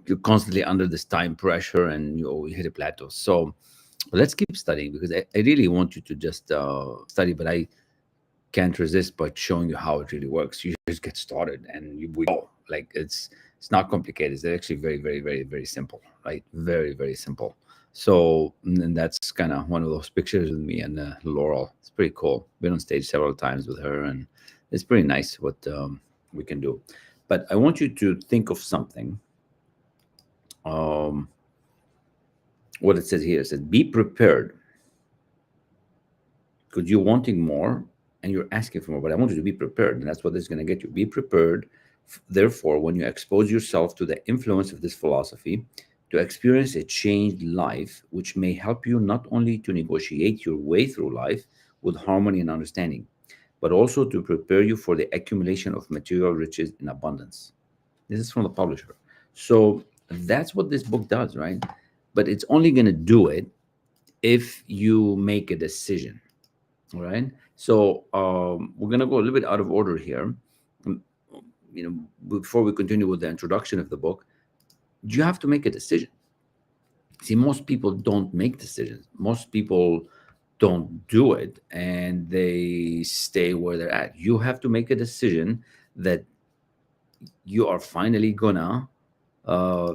you're constantly under this time pressure, and you hit a plateau. So let's keep studying, because I really want you to just study, but I can't resist but showing you how it really works. You just get started and we go. Like it's not complicated. It's actually very, very, very, very simple, right? Very, very simple. So, and that's kind of one of those pictures with me and Laurel. It's pretty cool. Been on stage several times with her, and it's pretty nice what we can do. But I want you to think of something. Um, what it says here, it says, be prepared, because you're wanting more and you're asking for more. But I want you to be prepared, and that's what this is going to get you. Be prepared. Therefore, when you expose yourself to the influence of this philosophy, to experience a changed life, which may help you not only to negotiate your way through life with harmony and understanding, but also to prepare you for the accumulation of material riches in abundance. This is from the publisher. So that's what this book does, right? But it's only going to do it if you make a decision. All right. So we're going to go a little bit out of order here. Um, before we continue with the introduction of the book, you have to make a decision. See, most people don't make decisions. Most people don't do it, and they stay where they're at. You have to make a decision that you are finally gonna uh,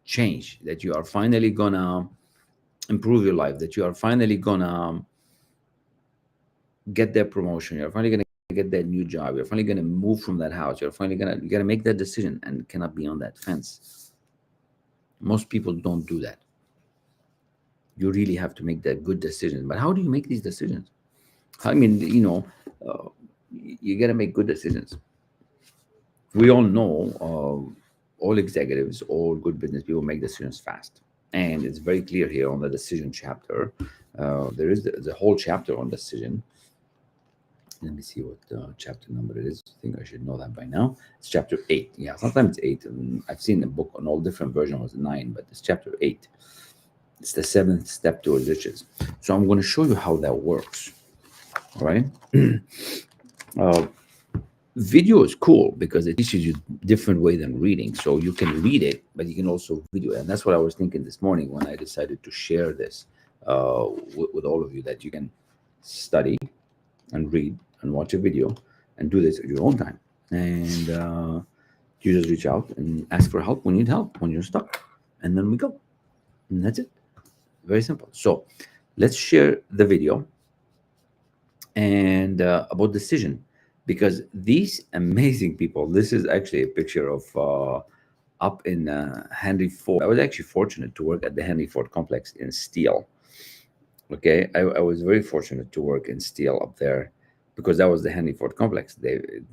change, that you are finally gonna improve your life, that you are finally gonna get that promotion, you're finally gonna get that new job, you're finally gonna move from that house, you gotta make that decision and cannot be on that fence. Most people don't do that. You really have to make that good decision. But how do you make these decisions? I mean, you got to make good decisions. We all know, all executives, all good business people make decisions fast. And it's very clear here on the decision chapter. There is the whole chapter on decision. Let me see what chapter number it is. I think I should know that by now. It's chapter 8. Yeah, sometimes it's 8. And I've seen the book on all different versions was 9, but it's chapter 8. It's the 7th step towards riches. So I'm going to show you how that works. All right. Video is cool because it teaches you different way than reading. So you can read it, but you can also video it. And that's what I was thinking this morning when I decided to share this with all of you, that you can study and read and watch a video and do this at your own time. And you just reach out and ask for help when you need help, when you're stuck. And then we go. And that's it. Very simple. So let's share the video and about decision, because these amazing people, this is actually a picture of up in Henry Ford. I was actually fortunate to work at the Henry Ford complex in Steel. Okay, I was very fortunate to work in Steel up there, because that was the Henry Ford complex. The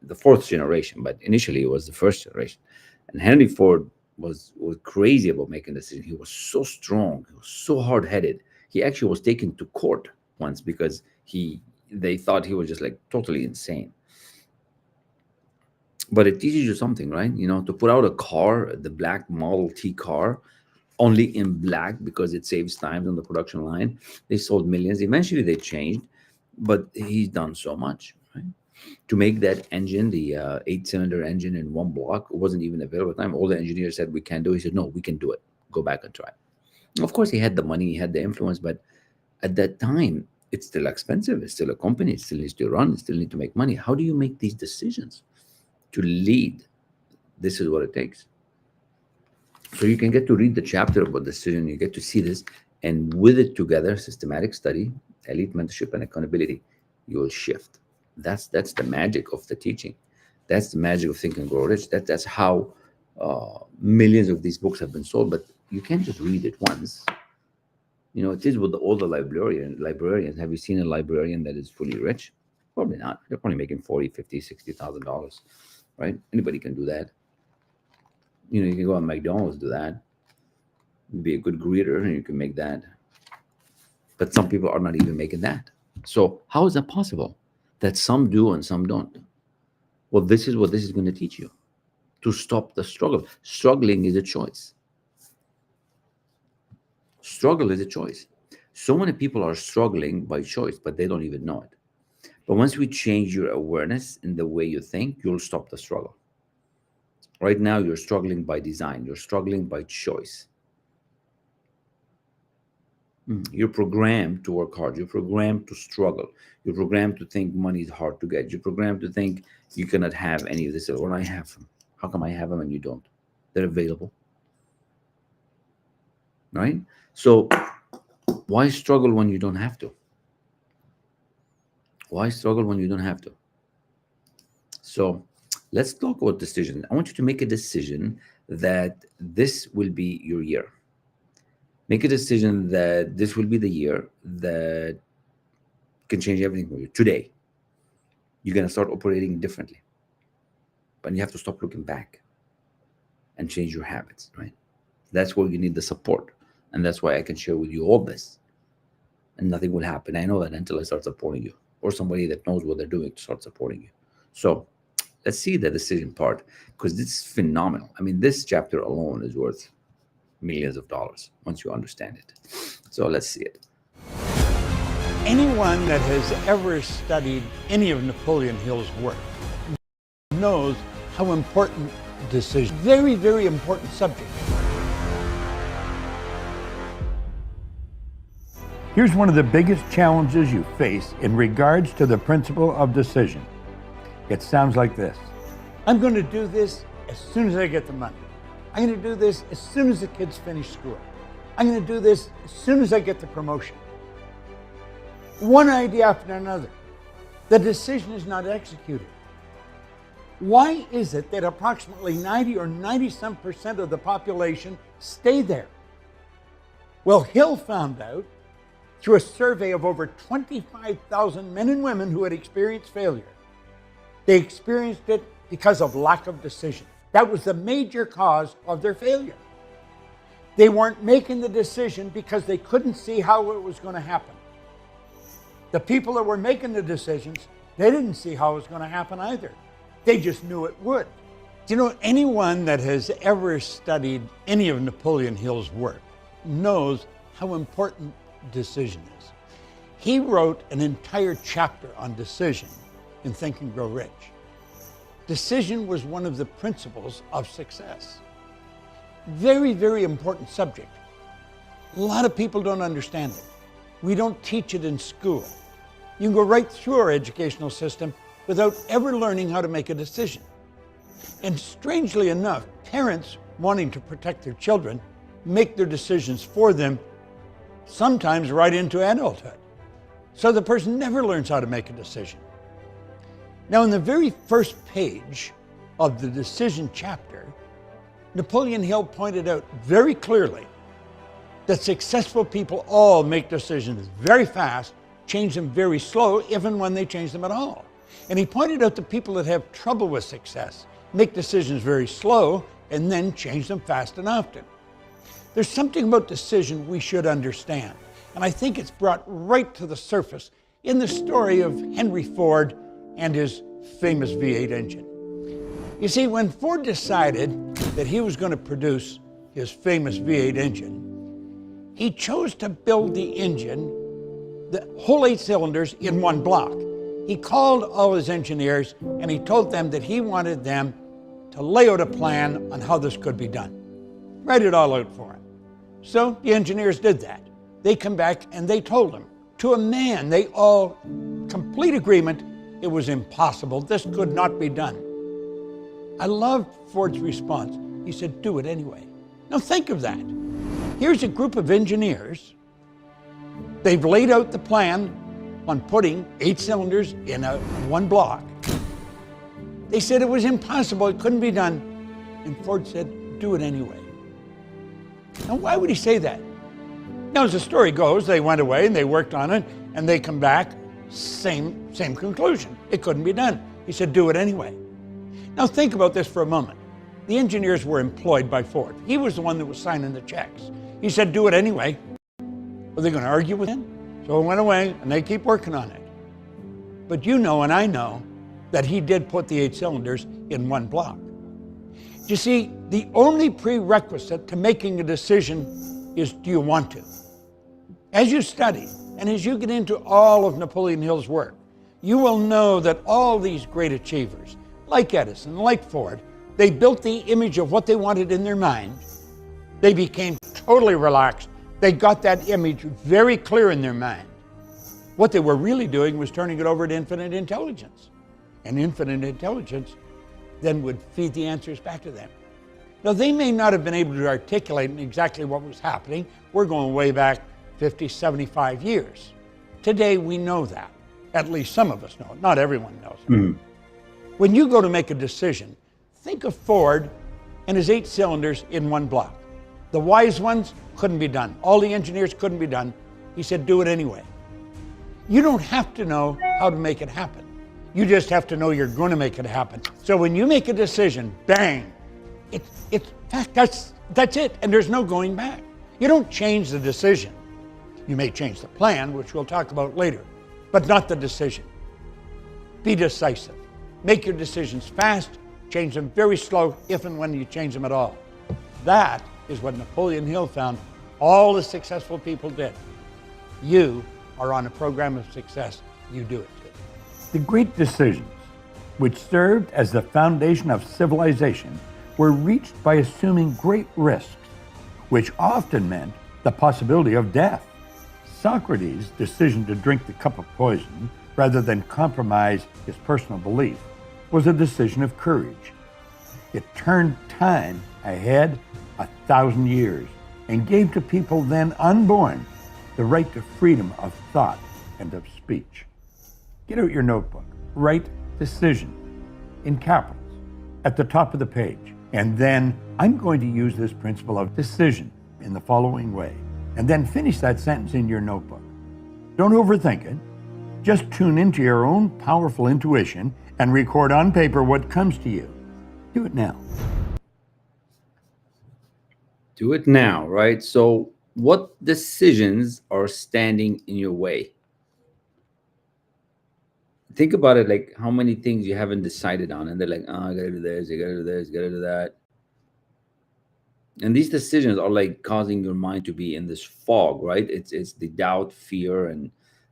4th generation, but initially it was the 1st generation. And Henry Ford was crazy about making decisions. He was so strong. He was so hard-headed. He actually was taken to court once because they thought he was just like totally insane. But it teaches you something, right? To put out a car, the black Model T car, only in black because it saves time on the production line. They sold millions. Eventually they changed, but he's done so much, right? To make that engine, the 8-cylinder engine in one block, it wasn't even available at the time. All the engineers said, we can't do it. He said, no, we can do it. Go back and try. Of course, he had the money, he had the influence, but at that time, it's still expensive. It's still a company. It still needs to run. It still needs to make money. How do you make these decisions to lead? This is what it takes. So you can get to read the chapter about decision. You get to see this, and with it together, systematic study, elite mentorship, and accountability, you will shift. That's the magic of the teaching. That's the magic of Think and Grow Rich. That's how millions of these books have been sold. But you can't just read it once. It is with all the librarians. Have you seen a librarian that is fully rich? Probably not. They're probably making $40,000, $50,000, $60,000, right? Anybody can do that. You can go on McDonald's, do that. Be a good greeter, and you can make that. But some people are not even making that. So how is that possible? That some do and some don't. Well, this is what this is going to teach you. to stop the struggle. Struggling is a choice. Struggle is a choice. So many people are struggling by choice, but they don't even know it. But once we change your awareness in the way you think, you'll stop the struggle. Right now, you're struggling by design. You're struggling by choice. You're programmed to work hard. You're programmed to struggle. You're programmed to think money is hard to get. You're programmed to think you cannot have any of this. When I have them, how come I have them and you don't? They're available. Right? So why struggle when you don't have to? Why struggle when you don't have to? So let's talk about decisions. I want you to make a decision that this will be your year. Make a decision that this will be the year that can change everything for you. Today, you're going to start operating differently. But you have to stop looking back and change your habits, right? That's where you need the support. And that's why I can share with you all this. And nothing will happen. I know that until I start supporting you, or somebody that knows what they're doing to start supporting you. So let's see the decision part, because it's phenomenal. I mean, this chapter alone is worth millions of dollars once you understand it. So let's see it. Anyone that has ever studied any of Napoleon Hill's work knows how important decision, very, very important subject. Here's one of the biggest challenges you face in regards to the principle of decision. It sounds like this. I'm going to do this as soon as I get the money. I'm going to do this as soon as the kids finish school. I'm going to do this as soon as I get the promotion. One idea after another. The decision is not executed. Why is it that approximately 90 or 90-some% of the population stay there? Well, Hill found out through a survey of over 25,000 men and women who had experienced failure. They experienced it because of lack of decision. That was the major cause of their failure. They weren't making the decision because they couldn't see how it was going to happen. The people that were making the decisions, they didn't see how it was going to happen either. They just knew it would. You know, anyone that has ever studied any of Napoleon Hill's work knows how important decision is. He wrote an entire chapter on decision in Think and Grow Rich. Decision was one of the principles of success. Very, very important subject. A lot of people don't understand it. We don't teach it in school. You can go right through our educational system without ever learning how to make a decision. And strangely enough, parents wanting to protect their children make their decisions for them, sometimes right into adulthood. So the person never learns how to make a decision. Now, in the very first page of the decision chapter, Napoleon Hill pointed out very clearly that successful people all make decisions very fast, change them very slow, even when they change them at all. And he pointed out the people that have trouble with success make decisions very slow and then change them fast and often. There's something about decision we should understand, and I think it's brought right to the surface in the story of Henry Ford and his famous V8 engine. You see, when Ford decided that he was going to produce his famous V8 engine, he chose to build the engine, the whole 8 cylinders, in one block. He called all his engineers and he told them that he wanted them to lay out a plan on how this could be done. Write it all out for him. So the engineers did that. They come back and they told him, to a man, they all, complete agreement, it was impossible. This could not be done. I loved Ford's response. He said, do it anyway. Now think of that. Here's a group of engineers. They've laid out the plan on putting 8 cylinders in one block. They said it was impossible, it couldn't be done. And Ford said, do it anyway. Now, why would he say that? Now, as the story goes, they went away and they worked on it, and they come back, same conclusion. It couldn't be done. He said, do it anyway. Now, think about this for a moment. The engineers were employed by Ford. He was the one that was signing the checks. He said, do it anyway. Were they going to argue with him? So it went away, and they keep working on it. But you know, and I know, that he did put the 8 cylinders in one block. You see, the only prerequisite to making a decision is, do you want to? As you study, and as you get into all of Napoleon Hill's work, you will know that all these great achievers, like Edison, like Ford, they built the image of what they wanted in their mind. They became totally relaxed. They got that image very clear in their mind. What they were really doing was turning it over to infinite intelligence. And infinite intelligence then would feed the answers back to them. Now, they may not have been able to articulate exactly what was happening. We're going way back 50, 75 years. Today, we know that. At least some of us know it. Not everyone knows it. When you go to make a decision, think of Ford and his 8 cylinders in one block. The wise ones couldn't be done. All the engineers couldn't be done. He said, do it anyway. You don't have to know how to make it happen. You just have to know you're going to make it happen. So when you make a decision, bang, that's it, and there's no going back. You don't change the decision. You may change the plan, which we'll talk about later, but not the decision. Be decisive. Make your decisions fast, change them very slow, if and when you change them at all. That is what Napoleon Hill found all the successful people did. You are on a program of success. You do it too. The great decisions, which served as the foundation of civilization, were reached by assuming great risks, which often meant the possibility of death. Socrates' decision to drink the cup of poison rather than compromise his personal belief was a decision of courage. It turned time ahead 1,000 years and gave to people then unborn the right to freedom of thought and of speech. Get out your notebook, write decision in capitals at the top of the page, and then I'm going to use this principle of decision in the following way, and then finish that sentence in your notebook. Don't overthink it. Just tune into your own powerful intuition and record on paper what comes to you. Do it now. Do it now, right? So what decisions are standing in your way? Think about it, like how many things you haven't decided on, and they're like, oh, I gotta do this, you gotta do this, you gotta do that. And these decisions are like causing your mind to be in this fog, right? It's the doubt, fear, and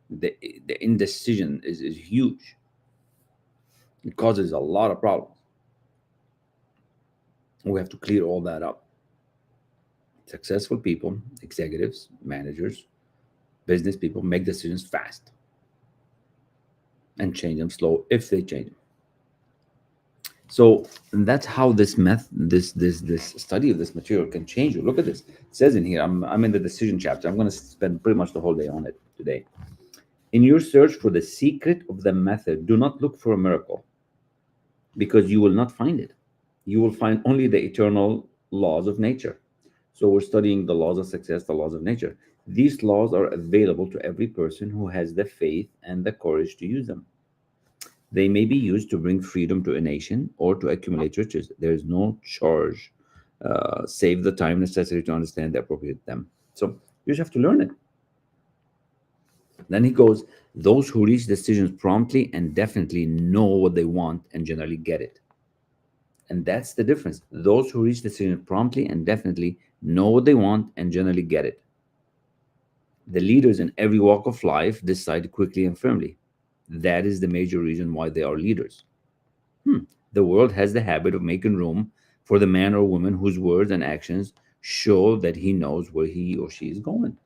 the indecision is huge. It causes a lot of problems. We have to clear all that up. Successful people, executives, managers, business people make decisions fast and change them slow if they change them. So that's how this study of this material can change you. Look at this. It says in here, I'm in the decision chapter. I'm going to spend pretty much the whole day on it today. In your search for the secret of the method, do not look for a miracle, because you will not find it. You will find only the eternal laws of nature. So we're studying the laws of success, the laws of nature. These laws are available to every person who has the faith and the courage to use them. They may be used to bring freedom to a nation or to accumulate riches. There is no charge, save the time necessary to understand the appropriate them. So you just have to learn it. Then he goes, those who reach decisions promptly and definitely know what they want and generally get it. And that's the difference. Those who reach decisions promptly and definitely know what they want and generally get it. The leaders in every walk of life decide quickly and firmly. That is the major reason why they are leaders. The world has the habit of making room for the man or woman whose words and actions show that he knows where he or she is going.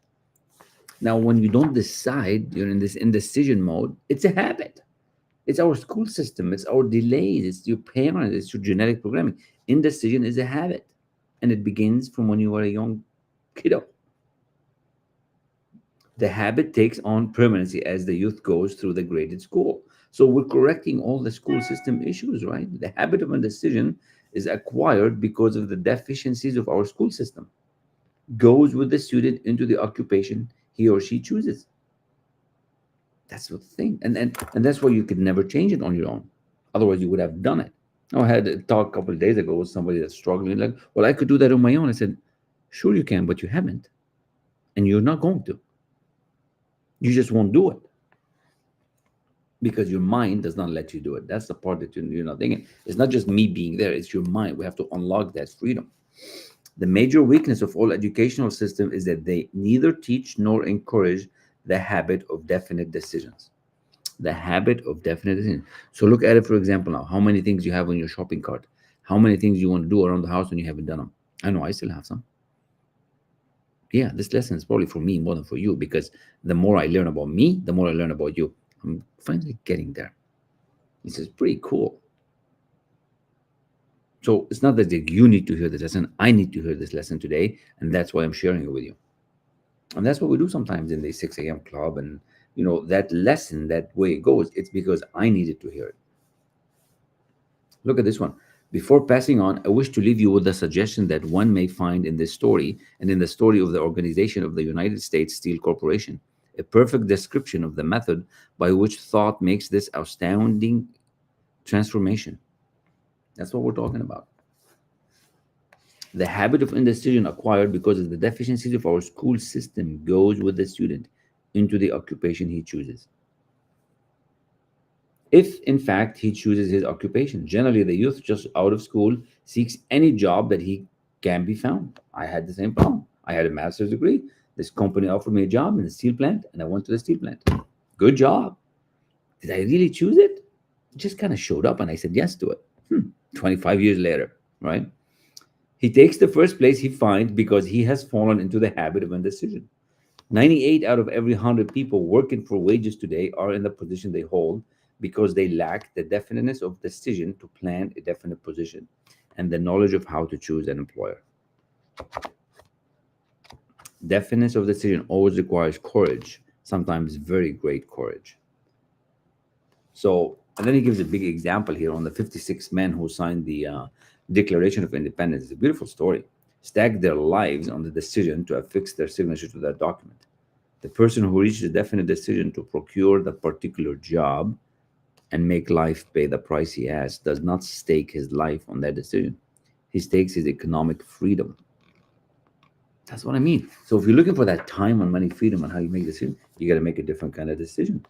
Now, when you don't decide, you're in this indecision mode, it's a habit. It's our school system. It's our delays. It's your parents. It's your genetic programming. Indecision is a habit. And it begins from when you were a young kiddo. The habit takes on permanency as the youth goes through the graded school. So we're correcting all the school system issues, right? The habit of indecision is acquired because of the deficiencies of our school system. Goes with the student into the occupation he or she chooses. That's the thing. And that's why you could never change it on your own. Otherwise, you would have done it. I had a talk a couple of days ago with somebody that's struggling. Like, well, I could do that on my own. I said, sure you can, but you haven't. And you're not going to. You just won't do it. because your mind does not let you do it. That's the part that you're not thinking. It's not just me being there, it's your mind. We have to unlock that freedom. The major weakness of all educational systems is that they neither teach nor encourage the habit of definite decisions. The habit of definite decisions. So look at it, for example, now. How many things you have on your shopping cart? How many things you want to do around the house when you haven't done them? I know I still have some. Yeah, this lesson is probably for me more than for you, because the more I learn about me, the more I learn about you. I'm finally getting there. This is pretty cool. So it's not that you need to hear this lesson. I need to hear this lesson today, and that's why I'm sharing it with you. And that's what we do sometimes in the 6 a.m. club. And that lesson, that way it goes, it's because I needed to hear it. Look at this one. Before passing on, I wish to leave you with a suggestion that one may find in this story and in the story of the organization of the United States Steel Corporation, a perfect description of the method by which thought makes this astounding transformation. That's what we're talking about. The habit of indecision acquired because of the deficiencies of our school system goes with the student into the occupation he chooses. If, in fact, he chooses his occupation. Generally, the youth just out of school seeks any job that he can be found. I had the same problem. I had a master's degree. This company offered me a job in the steel plant, and I went to the steel plant. Good job. Did I really choose it? It just kind of showed up, and I said yes to it. 25 years later, right? He takes the first place he finds because he has fallen into the habit of indecision. 98 out of every 100 people working for wages today are in the position they hold because they lack the definiteness of decision to plan a definite position and the knowledge of how to choose an employer. Definiteness of decision always requires courage, sometimes very great courage. So, and then he gives a big example here on the 56 men who signed the Declaration of Independence. It's a beautiful story. Stacked their lives on the decision to affix their signature to that document. The person who reaches a definite decision to procure the particular job and make life pay the price he has does not stake his life on that decision. He stakes his economic freedom. That's what I mean. So if you're looking for that time and money freedom and how you make decisions, you got to make a different kind of decision.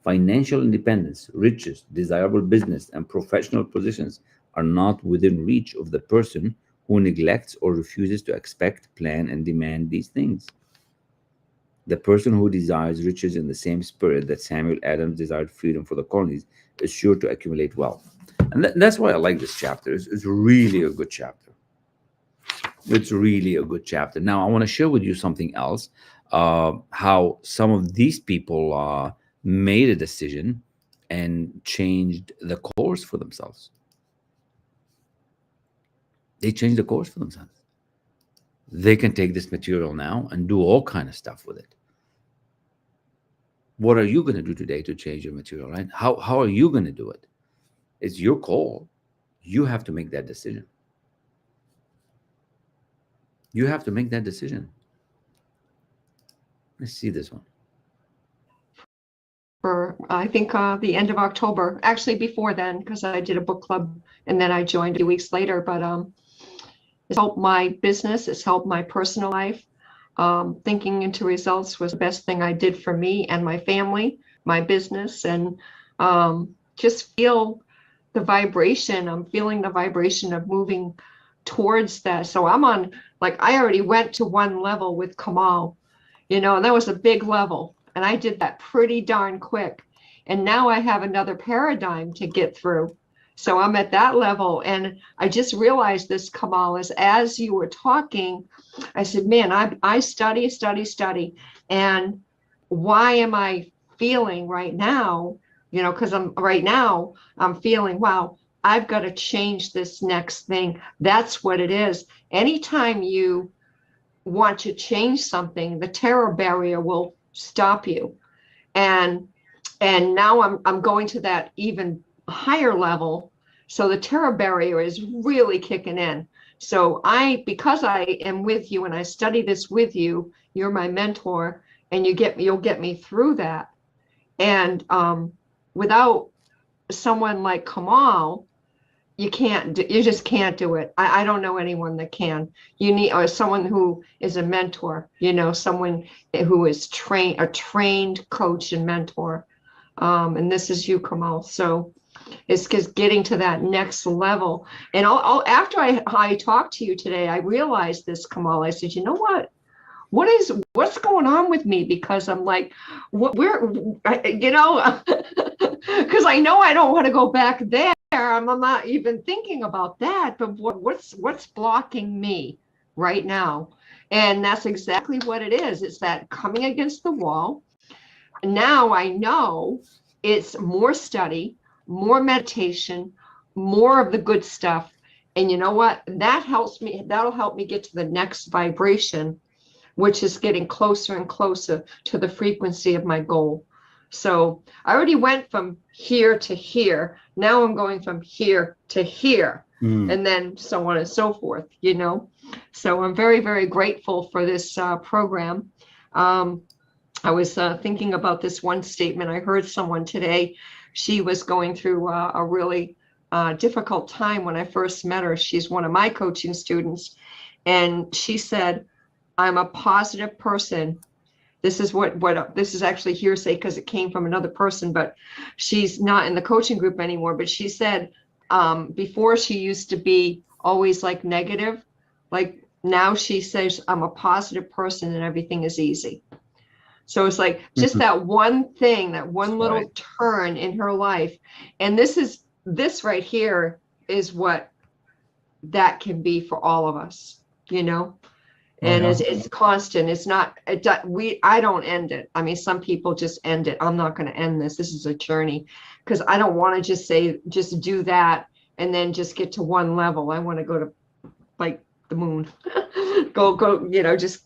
Financial independence, riches, desirable business, and professional positions are not within reach of the person who neglects or refuses to expect, plan, and demand these things. The person who desires riches in the same spirit that Samuel Adams desired freedom for the colonies is sure to accumulate wealth. And that's why I like this chapter. It's really a good chapter. It's really a good chapter. Now, I want to share with you something else, how some of these people made a decision and changed the course for themselves. They changed the course for themselves. They can take this material now and do all kind of stuff with it. What are you going to do today to change your material, right? How are you going to do it? It's your call. You have to make that decision. You have to make that decision. Let's see this one. For I think the end of October, actually before then, because I did a book club and then I joined a few weeks later. But it's helped my business. It's helped my personal life. Thinking into results was the best thing I did for me and my family, my business, and just feel the vibration. I'm feeling the vibration of moving towards that. So I'm on, like, I already went to one level with Kamal, and that was a big level. And I did that pretty darn quick. And now I have another paradigm to get through. So I'm at that level. And I just realized this, Kamal, is as you were talking, I said, man, I study. And why am I feeling right now, because I'm feeling, wow, I've got to change this next thing. That's what it is. Anytime you want to change something, the terror barrier will stop you. And now I'm going to that even higher level. So the terror barrier is really kicking in. So because I am with you and I study this with you, you're my mentor, and you'll get me through that. And without someone like Kamal, you just can't do it. I don't know anyone that can. You need someone who is a mentor, someone who is a trained coach and mentor. And this is you, Kamal. So it's just getting to that next level. And after I talked to you today, I realized this, Kamal. I said, you know what? What's going on with me? Because I'm like, because I know I don't want to go back there. I'm not even thinking about that. But what's blocking me right now? And that's exactly what it is. It's that coming against the wall. Now I know it's more study, more meditation, more of the good stuff. And you know what? That helps me. That'll help me get to the next vibration, which is getting closer and closer to the frequency of my goal. So I already went from here to here. Now I'm going from here to here, and then so on and so forth, So I'm very, very grateful for this program. I was thinking about this one statement. I heard someone today, she was going through a really difficult time when I first met her. She's one of my coaching students. And she said, I'm a positive person. This is what this is actually hearsay because it came from another person, but she's not in the coaching group anymore. But she said before she used to be always like negative, like now she says, I'm a positive person and everything is easy. So it's like just that one thing, that one little turn in her life. And this right here is what that can be for all of us, And it's constant. It's not, I don't end it. I mean, some people just end it. I'm not going to end this. This is a journey because I don't want to just do that and then just get to one level. I want to go to like the moon, go, just.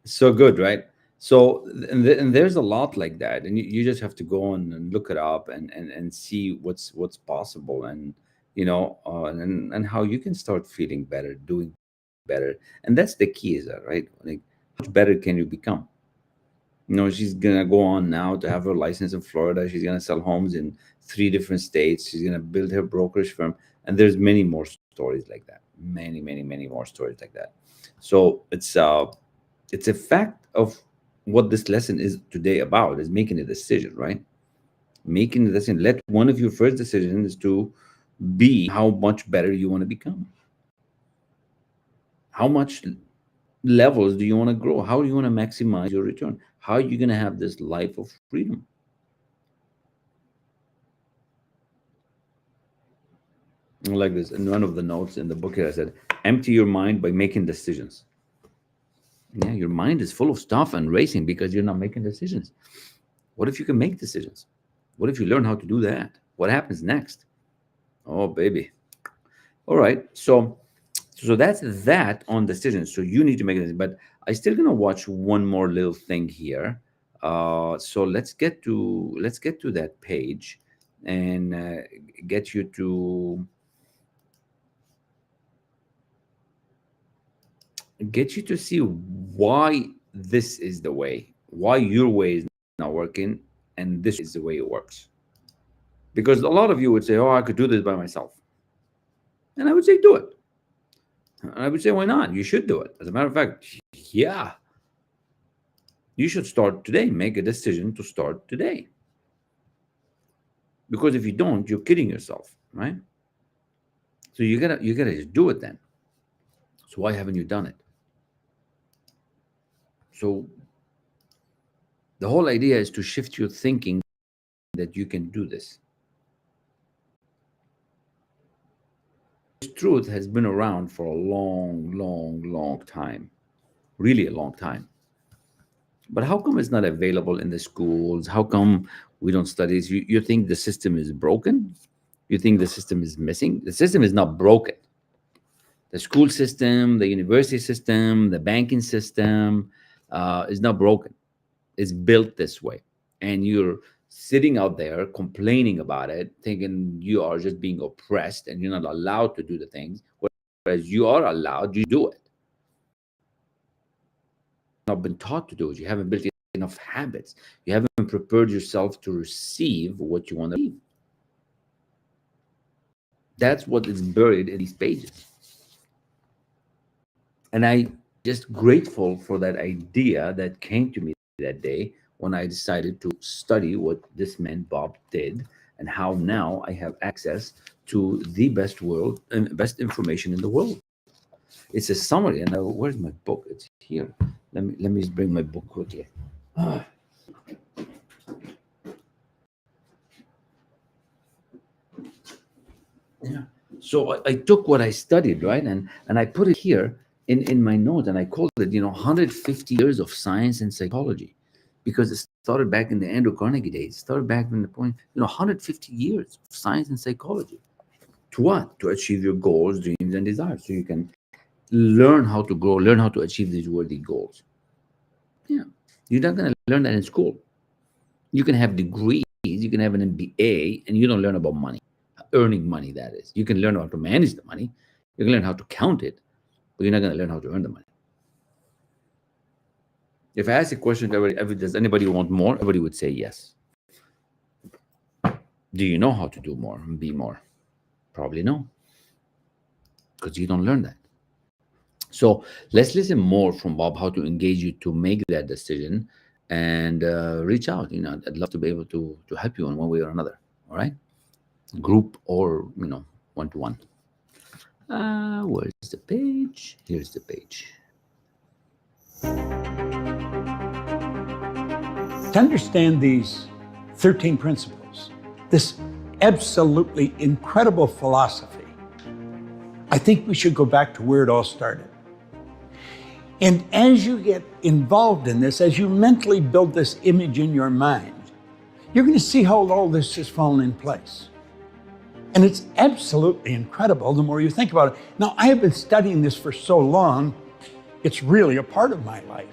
So good, right? So, and there's a lot like that. And you just have to go on and look it up and see what's possible and, and how you can start feeling better, doing better. And that's the key, is that right? Like, how much better can you become? She's gonna go on now to have her license in Florida. She's gonna sell homes in 3 different states. She's gonna build her brokerage firm, and there's many more stories like that. Many, many, many more stories like that. So it's a fact of what this lesson is today about, is making a decision, right? Making a decision. Let one of your first decisions to be how much better you want to become. How much levels do you want to grow? How do you want to maximize your return? How are you going to have this life of freedom? Like this, in one of the notes in the book here, I said, empty your mind by making decisions. Yeah, your mind is full of stuff and racing because you're not making decisions. What if you can make decisions? What if you learn how to do that? What happens next? Oh, baby. All right. So that's that on decisions. So you need to make it. But I still gonna watch one more little thing here. So let's get to that page and get you to see why this is the way, why your way is not working, and this is the way it works. Because a lot of you would say, oh, I could do this by myself. And I would say, do it. And I would say, why not? You should do it. As a matter of fact, yeah. You should start today. Make a decision to start today. Because if you don't, you're kidding yourself, right? So you gotta just do it then. So why haven't you done it? So the whole idea is to shift your thinking that you can do this. This truth has been around for a long, long, long time. Really a long time. But how come it's not available in the schools? How come we don't study this? You think the system is broken? You think the system is missing? The system is not broken. The school system, the university system, the banking system is not broken. It's built this way. And you're sitting out there complaining about it, thinking you are just being oppressed and you're not allowed to do the things, whereas you are allowed to do it. Not been taught to do it. You haven't built enough habits. You haven't prepared yourself to receive what you want to receive. That's what is buried in these pages. And I just grateful for that idea that came to me that day when I decided to study what this man Bob did and how now I have access to the best world and best information in the world. It's a summary, and where's my book? It's here. Let me just bring my book quickly. Yeah. So I took what I studied, right, and I put it here in my notes, and I called it, 150 years of science and psychology, because it started back in the Andrew Carnegie days. It started back in the point, 150 years of science and psychology. To what? To achieve your goals, dreams, and desires, so you can learn how to grow, learn how to achieve these worthy goals. Yeah, you're not going to learn that in school. You can have degrees, you can have an MBA, and you don't learn about money. Earning money, that is. You can learn how to manage the money. You can learn how to count it, but you're not going to learn how to earn the money. If I ask a question, does anybody want more? Everybody would say yes. Do you know how to do more and be more? Probably no, because you don't learn that. So let's listen more from Bob, how to engage you to make that decision, and reach out. I'd love to be able to help you in one way or another. All right, group or one-to-one. Where's the page? Here's the page. To understand these 13 principles, this absolutely incredible philosophy, I think we should go back to where it all started. And as you get involved in this, as you mentally build this image in your mind, you're going to see how all this has fallen in place. And it's absolutely incredible the more you think about it. Now, I have been studying this for so long, it's really a part of my life.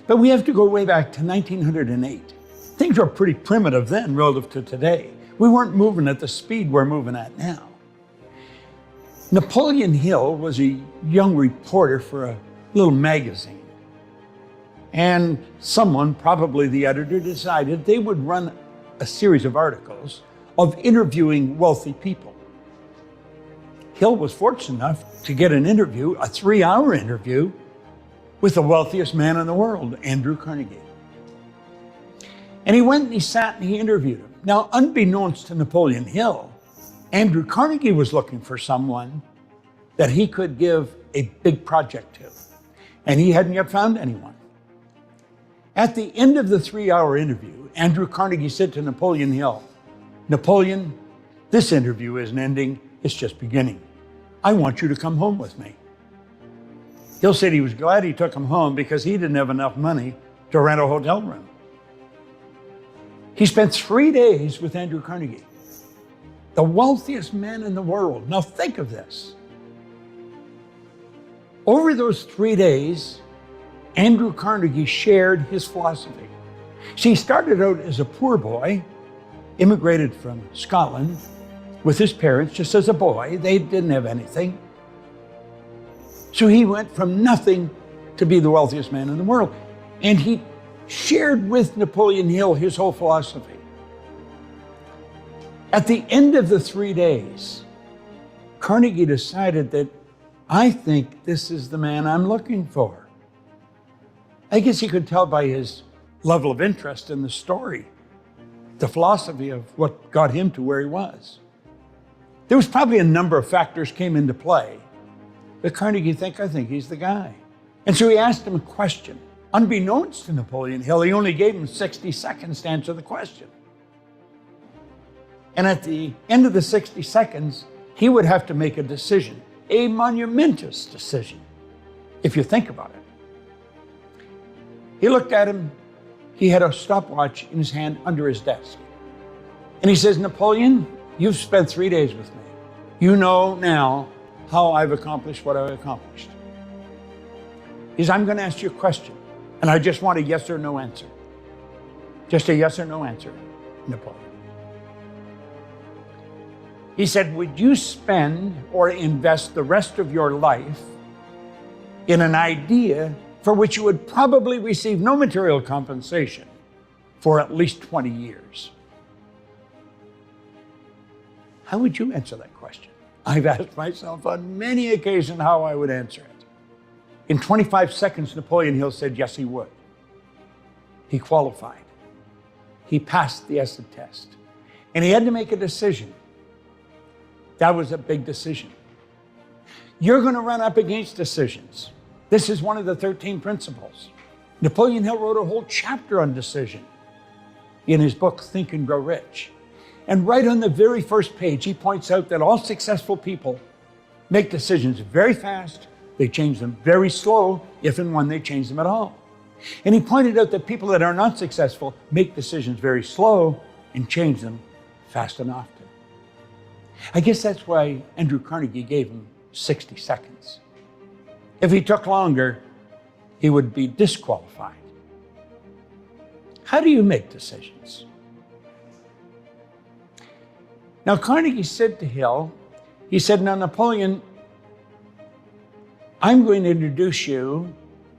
But we have to go way back to 1908. Things were pretty primitive then relative to today. We weren't moving at the speed we're moving at now. Napoleon Hill was a young reporter for a little magazine. And someone, probably the editor, decided they would run a series of articles of interviewing wealthy people. Hill was fortunate enough to get an interview, a 3-hour interview, with the wealthiest man in the world, Andrew Carnegie. And he went and he sat and he interviewed him. Now, unbeknownst to Napoleon Hill, Andrew Carnegie was looking for someone that he could give a big project to. And he hadn't yet found anyone. At the end of the 3-hour interview, Andrew Carnegie said to Napoleon Hill, "Napoleon, this interview isn't ending, it's just beginning. I want you to come home with me." Hill said he was glad he took him home because he didn't have enough money to rent a hotel room. He spent 3 days with Andrew Carnegie, the wealthiest man in the world. Now think of this. Over those 3 days, Andrew Carnegie shared his philosophy. See, he started out as a poor boy, immigrated from Scotland with his parents just as a boy. They didn't have anything. So he went from nothing to be the wealthiest man in the world. And he shared with Napoleon Hill his whole philosophy. At the end of the 3 days, Carnegie decided that, I think this is the man I'm looking for. I guess he could tell by his level of interest in the story, the philosophy of what got him to where he was. There was probably a number of factors came into play. But Carnegie I think he's the guy. And so he asked him a question. Unbeknownst to Napoleon Hill, he only gave him 60 seconds to answer the question. And at the end of the 60 seconds, he would have to make a decision, a monumentous decision, if you think about it. He looked at him. He had a stopwatch in his hand under his desk. And he says, "Napoleon, you've spent 3 days with me. You know now how I've accomplished what I've accomplished." He says, "I'm going to ask you a question, and I just want a yes or no answer." Just a yes or no answer, Napoleon. He said, "Would you spend or invest the rest of your life in an idea for which you would probably receive no material compensation for at least 20 years?" How would you answer that question? I've asked myself on many occasions how I would answer it. In 25 seconds, Napoleon Hill said yes, he would. He qualified. He passed the ESSA test. And he had to make a decision. That was a big decision. You're going to run up against decisions. This is one of the 13 principles. Napoleon Hill wrote a whole chapter on decision in his book, Think and Grow Rich. And right on the very first page, he points out that all successful people make decisions very fast. They change them very slow, if and when they change them at all. And he pointed out that people that are not successful make decisions very slow and change them fast and often. I guess that's why Andrew Carnegie gave him 60 seconds. If he took longer, he would be disqualified. How do you make decisions? Now, Carnegie said to Hill, he said, now, Napoleon, I'm going to introduce you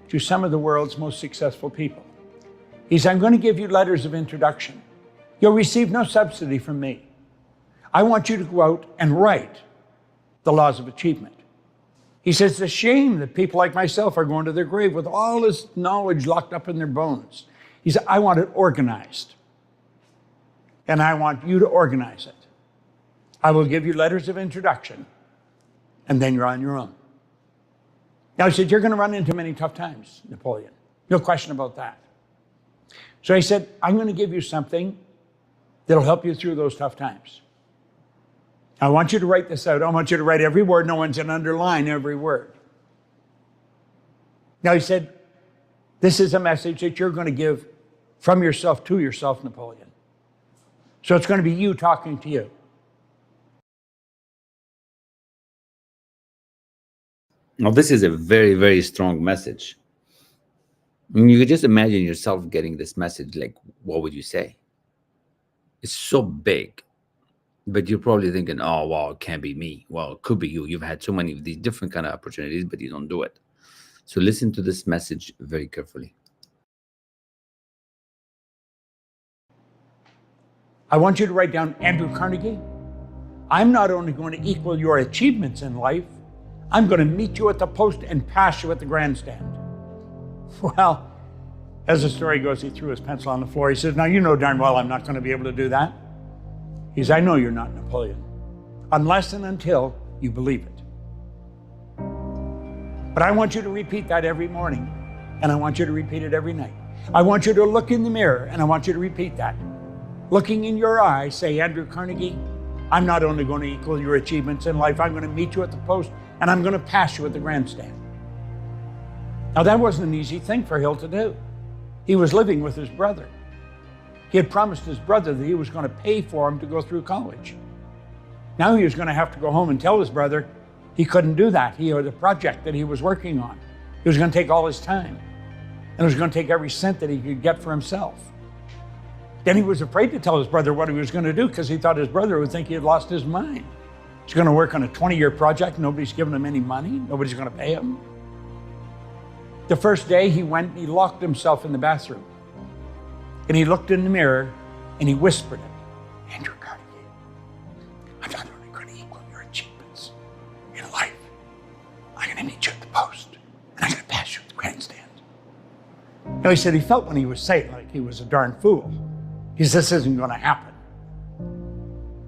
to some of the world's most successful people. He said, I'm going to give you letters of introduction. You'll receive no subsidy from me. I want you to go out and write the laws of achievement. He says, it's a shame that people like myself are going to their grave with all this knowledge locked up in their bones. He said, I want it organized. And I want you to organize it. I will give you letters of introduction, and then you're on your own. Now, he said, you're going to run into many tough times, Napoleon. No question about that. So he said, I'm going to give you something that'll help you through those tough times. I want you to write this out. I want you to write every word. No one's going to underline every word. Now, he said, this is a message that you're going to give from yourself to yourself, Napoleon. So it's going to be you talking to you. Now, this is a very, very strong message. I mean, you could just imagine yourself getting this message. Like, what would you say? It's so big. But you're probably thinking, oh, well, it can't be me. Well, it could be you. You've had so many of these different kind of opportunities, but you don't do it. So listen to this message very carefully. I want you to write down Andrew Carnegie. I'm not only going to equal your achievements in life, I'm going to meet you at the post and pass you at the grandstand. Well, as the story goes, he threw his pencil on the floor. He says, now, you know darn well I'm not going to be able to do that. He says, I know you're not Napoleon, unless and until you believe it. But I want you to repeat that every morning, and I want you to repeat it every night. I want you to look in the mirror, and I want you to repeat that. Looking in your eyes, say, Andrew Carnegie, I'm not only going to equal your achievements in life, I'm going to meet you at the post, and I'm going to pass you at the grandstand. Now, that wasn't an easy thing for Hill to do. He was living with his brother. He had promised his brother that he was going to pay for him to go through college. Now he was going to have to go home and tell his brother he couldn't do that. He had a project that he was working on. It was going to take all his time. And it was going to take every cent that he could get for himself. Then he was afraid to tell his brother what he was going to do because he thought his brother would think he had lost his mind. He's going to work on a 20-year project. Nobody's giving him any money. Nobody's going to pay him. The first day he went and he locked himself in the bathroom. And he looked in the mirror and he whispered it. Andrew Carnegie, I'm not only going to equal your achievements in life, I'm going to meet you at the post and I'm going to pass you at the grandstand. Now, he said he felt when he was saying it like he was a darn fool. He said, this isn't going to happen.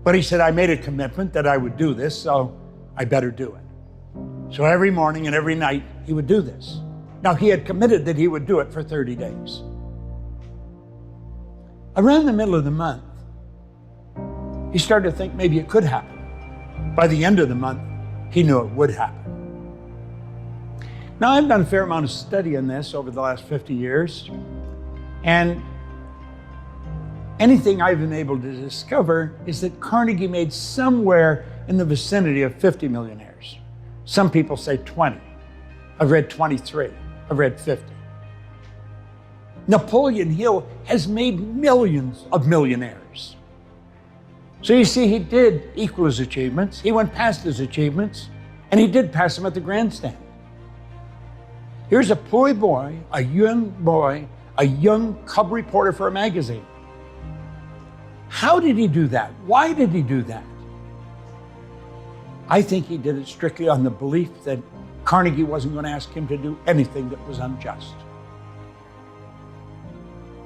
But he said, I made a commitment that I would do this, so I better do it. So every morning and every night he would do this. Now, he had committed that he would do it for 30 days. Around the middle of the month, he started to think maybe it could happen. By the end of the month, he knew it would happen. Now, I've done a fair amount of study on this over the last 50 years, and anything I've been able to discover is that Carnegie made somewhere in the vicinity of 50 millionaires. Some people say 20. I've read 23. I've read 50. Napoleon Hill has made millions of millionaires. So you see, he did equal his achievements. He went past his achievements, and he did pass them at the grandstand. Here's a poor boy, a young cub reporter for a magazine. How did he do that? Why did he do that? I think he did it strictly on the belief that Carnegie wasn't going to ask him to do anything that was unjust.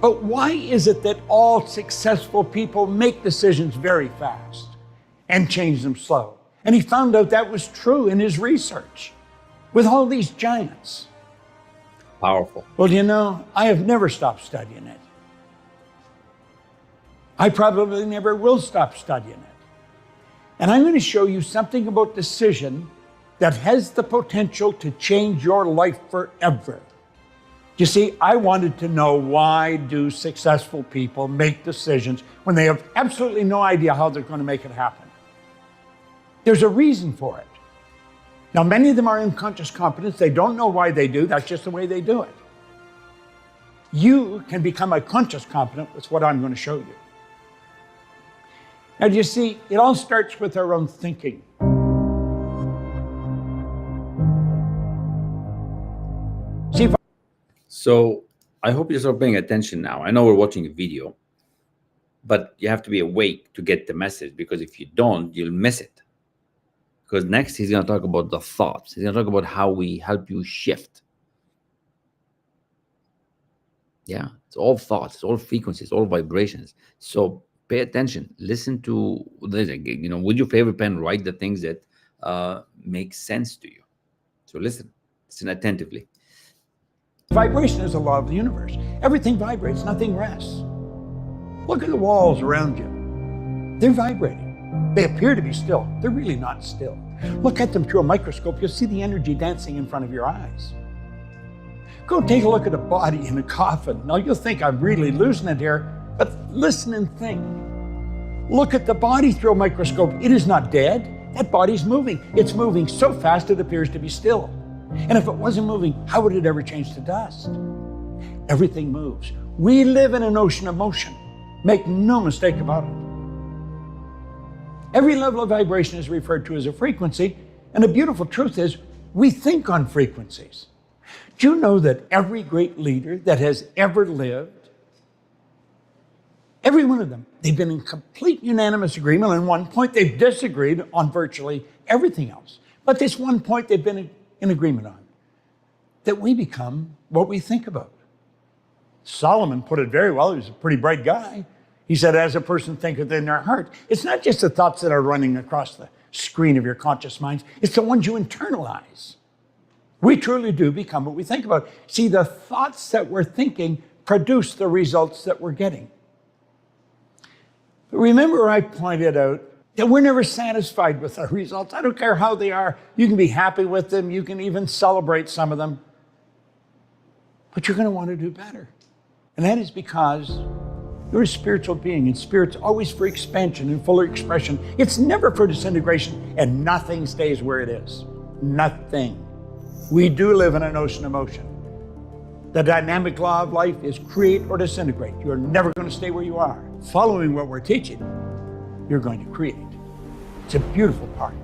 But why is it that all successful people make decisions very fast and change them slow? And he found out that was true in his research with all these giants. Powerful. Well, you know, I have never stopped studying it. I probably never will stop studying it. And I'm going to show you something about decision that has the potential to change your life forever. You see, I wanted to know, why do successful people make decisions when they have absolutely no idea how they're going to make it happen? There's a reason for it. Now, many of them are unconscious competence. They don't know why they do. That's just the way they do it. You can become a conscious competent with what I'm going to show you. Now, do you see, it all starts with our own thinking. See, So I hope you start paying attention now. I know we're watching a video, but you have to be awake to get the message, because if you don't, you'll miss it. Because next he's going to talk about the thoughts. He's going to talk about how we help you shift. Yeah, it's all thoughts, it's all frequencies, all vibrations. So pay attention. Listen to, you know, with your favorite pen, write the things that make sense to you. So listen attentively. vibration is a law of the universe. Everything vibrates, nothing rests. Look at the walls around you. They're vibrating. They appear to be still. They're really not still. Look at them through a microscope. You'll see the energy dancing in front of your eyes. Go take a look at a body in a coffin. Now you'll think I'm really losing it here, but listen and think. Look at the body through a microscope. It is not dead. That body's moving. It's moving so fast it appears to be still. And if it wasn't moving, how would it ever change to dust? Everything moves. We live in an ocean of motion. Make no mistake about it. Every level of vibration is referred to as a frequency, and the beautiful truth is we think on frequencies. Do you know that every great leader that has ever lived, every one of them, they've been in complete unanimous agreement. On one point, they've disagreed on virtually everything else. But this one point they've been in agreement on, that we become what we think about. Solomon put it very well. He was a pretty bright guy. He said, as a person thinketh in their heart. It's not just the thoughts that are running across the screen of your conscious minds. It's the ones you internalize. We truly do become what we think about. See, the thoughts that we're thinking produce the results that we're getting. But remember, I pointed out that we're never satisfied with our results. I don't care how they are. You can be happy with them. You can even celebrate some of them. But you're going to want to do better. And that is because you're a spiritual being, and spirit's always for expansion and fuller expression. It's never for disintegration, and nothing stays where it is. Nothing. We do live in an ocean of motion. The dynamic law of life is create or disintegrate. You're never going to stay where you are. Following what we're teaching, you're going to create. It's a beautiful part.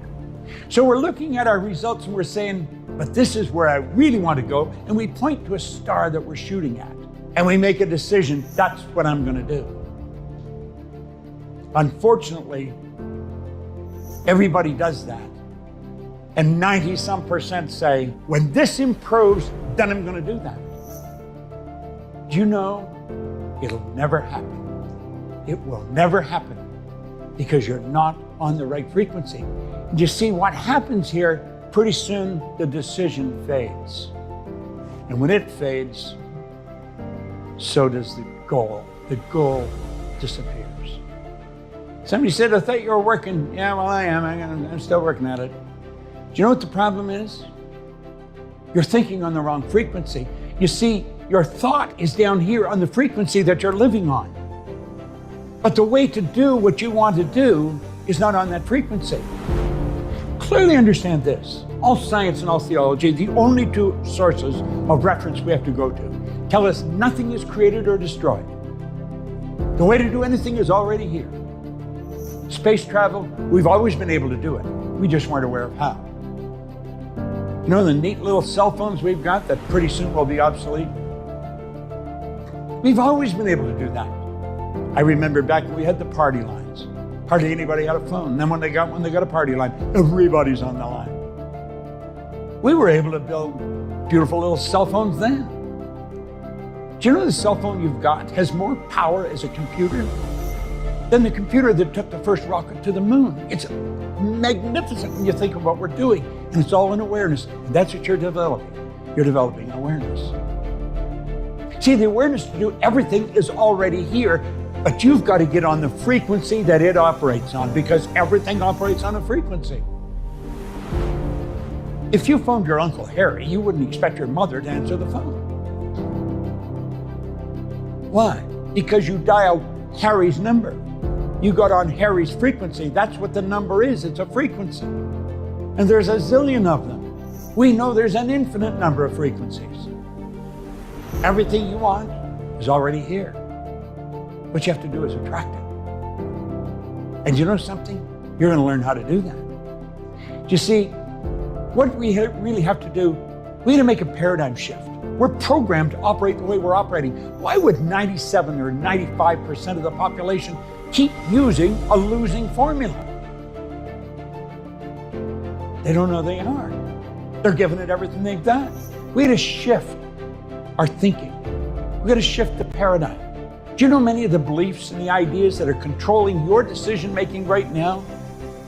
So we're looking at our results and we're saying, but this is where I really want to go. And we point to a star that we're shooting at. And we make a decision, that's what I'm going to do. Unfortunately, everybody does that. And 90-some% say, when this improves, then I'm going to do that. Do you know, it'll never happen. It will never happen because you're not on the right frequency. And you see what happens here, pretty soon the decision fades. And when it fades, so does the goal. The goal disappears. Somebody said, I thought you were working. Yeah, well, I am. I'm still working at it. Do you know what the problem is? You're thinking on the wrong frequency. You see, your thought is down here on the frequency that you're living on. But the way to do what you want to do is not on that frequency. Clearly understand this. All science and all theology, the only two sources of reference we have to go to, tell us nothing is created or destroyed. The way to do anything is already here. Space travel, we've always been able to do it. We just weren't aware of how. You know the neat little cell phones we've got that pretty soon will be obsolete? We've always been able to do that. I remember back when we had the party lines. Hardly anybody had a phone. And then when they got one, they got a party line. Everybody's on the line. We were able to build beautiful little cell phones then. Do you know the cell phone you've got has more power as a computer than the computer that took the first rocket to the moon? It's magnificent when you think of what we're doing, and it's all in awareness. And that's what you're developing. You're developing awareness. See, the awareness to do everything is already here, but you've got to get on the frequency that it operates on, because everything operates on a frequency. If you phoned your Uncle Harry, you wouldn't expect your mother to answer the phone. Why? Because you dialed Harry's number. You got on Harry's frequency. That's what the number is. It's a frequency. And there's a zillion of them. We know there's an infinite number of frequencies. Everything you want is already here. What you have to do is attract it. And you know something? You're going to learn how to do that. You see, what we really have to do, we need to make a paradigm shift. We're programmed to operate the way we're operating. Why would 97 or 95% of the population keep using a losing formula? They don't know they are. They're giving it everything they've got. We got to shift our thinking. We got to shift the paradigm. Do you know many of the beliefs and the ideas that are controlling your decision making right now?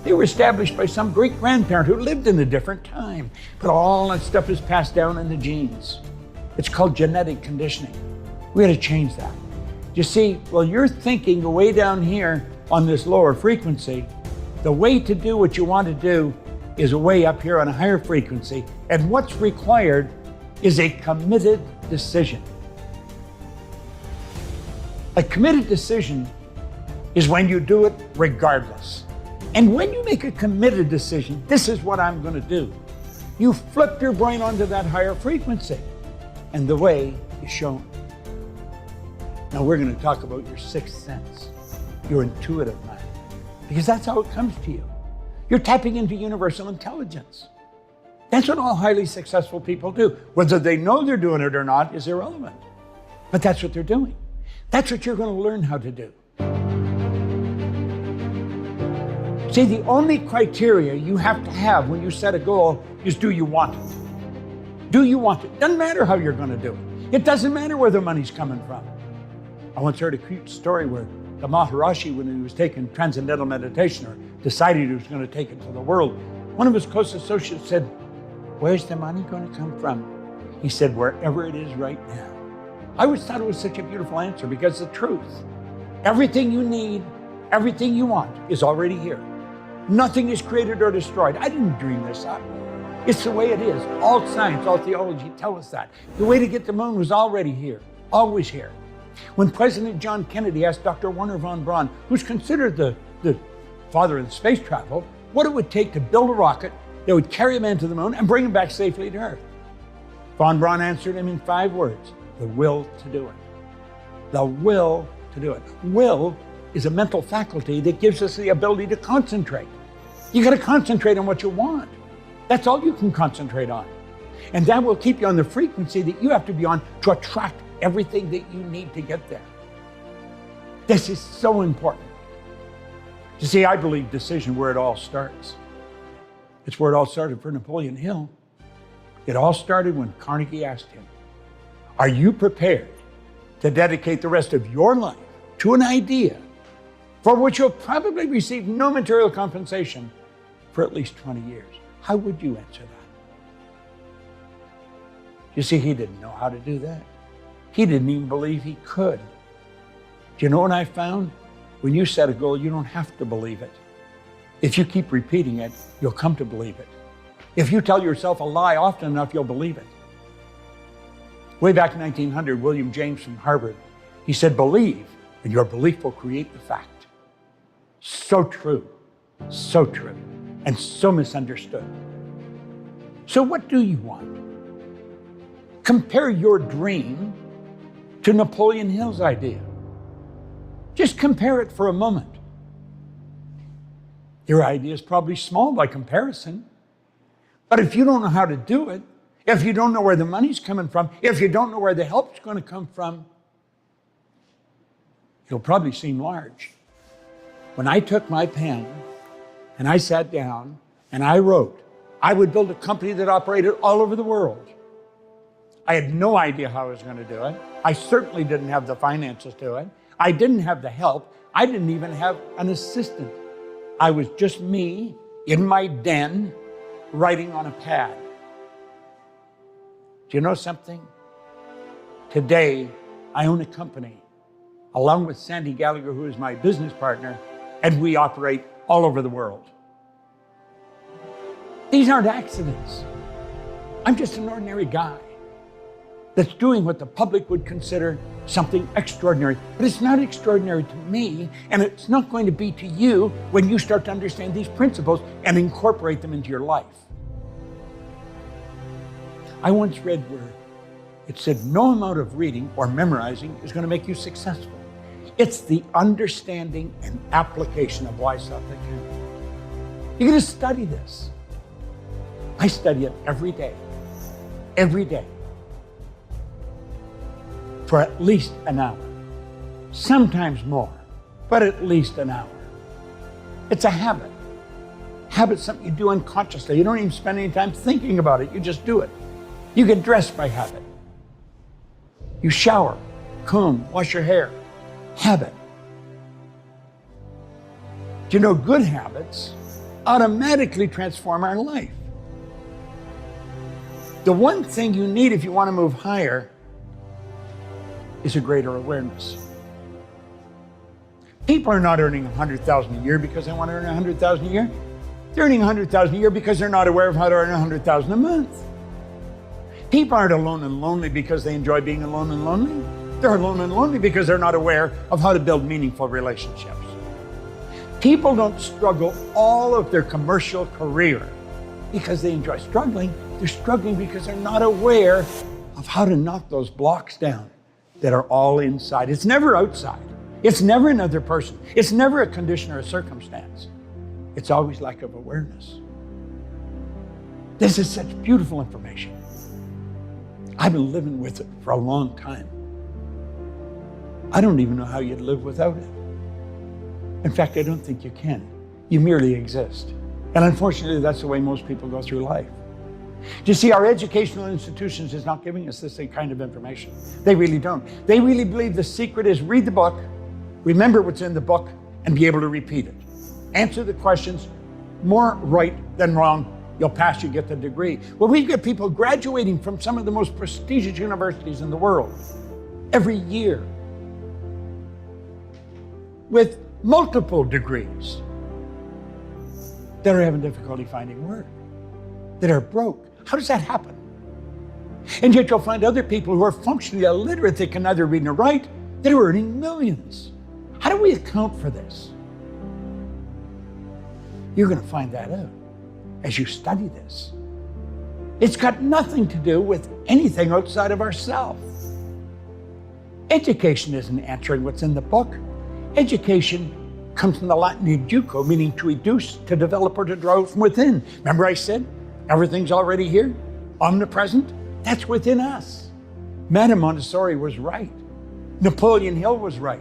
They were established by some great grandparent who lived in a different time. But all that stuff is passed down in the genes. It's called genetic conditioning. We got to change that. You see, while you're thinking way down here on this lower frequency, the way to do what you want to do is way up here on a higher frequency. And what's required is a committed decision. A committed decision is when you do it regardless. And when you make a committed decision, this is what I'm going to do. You flip your brain onto that higher frequency, and the way is shown. Now we're going to talk about your sixth sense, your intuitive mind, because that's how it comes to you. You're tapping into universal intelligence. That's what all highly successful people do. Whether they know they're doing it or not is irrelevant. But that's what they're doing. That's what you're going to learn how to do. See, the only criteria you have to have when you set a goal is, do you want it? Do you want it? Doesn't matter how you're going to do it. It doesn't matter where the money's coming from. I once heard a cute story where the El-Rassi, when he was taking transcendental meditation or decided he was going to take it to the world, one of his close associates said, "Where's the money going to come from?" He said, "Wherever it is right now." I always thought it was such a beautiful answer, because the truth, everything you need, everything you want is already here. Nothing is created or destroyed. I didn't dream this up. It's the way it is. All science, all theology tell us that. The way to get to the moon was already here, always here. When President John Kennedy asked Dr. Wernher von Braun, who's considered the father of space travel, what it would take to build a rocket that would carry a man to the moon and bring him back safely to Earth, von Braun answered him in 5 words: the will to do it. The will to do it. Will is a mental faculty that gives us the ability to concentrate. You got to concentrate on what you want. That's all you can concentrate on. And that will keep you on the frequency that you have to be on to attract everything that you need to get there. This is so important. You see, I believe decision where it all starts. It's where it all started for Napoleon Hill. It all started when Carnegie asked him, "Are you prepared to dedicate the rest of your life to an idea for which you'll probably receive no material compensation for at least 20 years? How would you answer that?" You see, he didn't know how to do that. He didn't even believe he could. Do you know what I found? When you set a goal, you don't have to believe it. If you keep repeating it, you'll come to believe it. If you tell yourself a lie often enough, you'll believe it. Way back in 1900, William James from Harvard, he said, "Believe, and your belief will create the fact." So true, and so misunderstood. So what do you want? Compare your dream to Napoleon Hill's idea. Just compare it for a moment. Your idea is probably small by comparison, but if you don't know how to do it, if you don't know where the money's coming from, if you don't know where the help's going to come from, it'll probably seem large. When I took my pen and I sat down and I wrote, I would build a company that operated all over the world. I had no idea how I was going to do it. I certainly didn't have the finances to do it. I didn't have the help. I didn't even have an assistant. I was just me in my den writing on a pad. Do you know something? Today, I own a company along with Sandy Gallagher, who is my business partner, and we operate all over the world. These aren't accidents. I'm just an ordinary guy that's doing what the public would consider something extraordinary. But it's not extraordinary to me, and it's not going to be to you when you start to understand these principles and incorporate them into your life. I once read where it said, no amount of reading or memorizing is going to make you successful. It's the understanding and application of why stuff that can. You're going to study this. I study it every day, for at least an hour, sometimes more, but at least an hour. It's a habit. Habit's something you do unconsciously. You don't even spend any time thinking about it. You just do it. You get dressed by habit. You shower, comb, wash your hair. Habit. Do you know good habits automatically transform our life? The one thing you need if you want to move higher is a greater awareness. People are not earning $100,000 a year because they want to earn $100,000 a year. They're earning $100,000 a year because they're not aware of how to earn $100,000 a month. People aren't alone and lonely because they enjoy being alone and lonely. They're alone and lonely because they're not aware of how to build meaningful relationships. People don't struggle all of their commercial career because they enjoy struggling. They're struggling because they're not aware of how to knock those blocks down that are all inside. It's never outside. It's never another person. It's never a condition or a circumstance. It's always lack of awareness. This is such beautiful information. I've been living with it for a long time. I don't even know how you'd live without it. In fact, I don't think you can. You merely exist. And unfortunately, that's the way most people go through life. Do you see, our educational institutions is not giving us this kind of information. They really don't. They really believe the secret is read the book, remember what's in the book, and be able to repeat it. Answer the questions, more right than wrong. You'll pass, you get the degree. Well, we've got people graduating from some of the most prestigious universities in the world every year with multiple degrees that are having difficulty finding work, that are broke. How does that happen? And yet you'll find other people who are functionally illiterate, they can neither read nor write, that are earning millions. How do we account for this? You're going to find that out as you study this. It's got nothing to do with anything outside of ourselves. Education isn't answering what's in the book. Education comes from the Latin educo, meaning to educe, to develop, or to draw from within. Remember I said, everything's already here, omnipresent? That's within us. Madame Montessori was right. Napoleon Hill was right.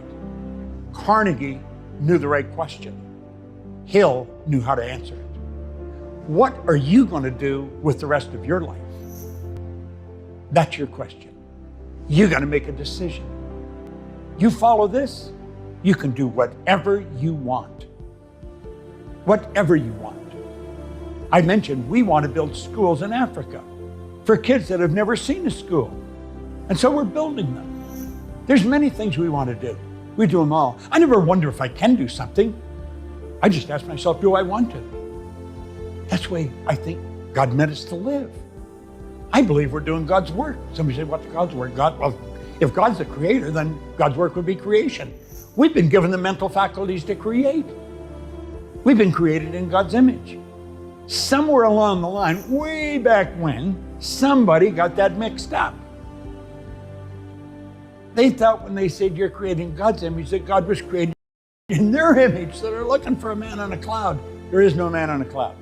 Carnegie knew the right question. Hill knew how to answer it. What are you going to do with the rest of your life? That's your question. You got to make a decision. You follow this, you can do whatever you want. Whatever you want. I mentioned we want to build schools in Africa for kids that have never seen a school. And so we're building them. There's many things we want to do. We do them all. I never wonder if I can do something. I just ask myself, do I want to? That's the way I think God meant us to live. I believe we're doing God's work. Somebody said, what's God's work? Well, if God's the creator, then God's work would be creation. We've been given the mental faculties to create. We've been created in God's image. Somewhere along the line, way back when, somebody got that mixed up. They thought when they said you're creating God's image, that God was created in their image, so they're looking for a man on a cloud. There is no man on a cloud.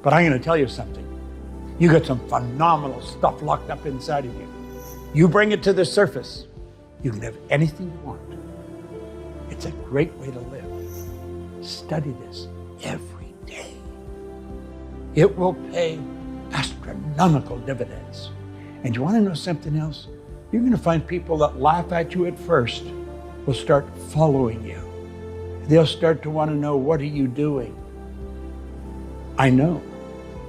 But I'm going to tell you something. You got some phenomenal stuff locked up inside of you. You bring it to the surface, you can have anything you want. It's a great way to live. Study this every day. It will pay astronomical dividends. And you want to know something else? You're going to find people that laugh at you at first will start following you. They'll start to want to know, what are you doing? I know,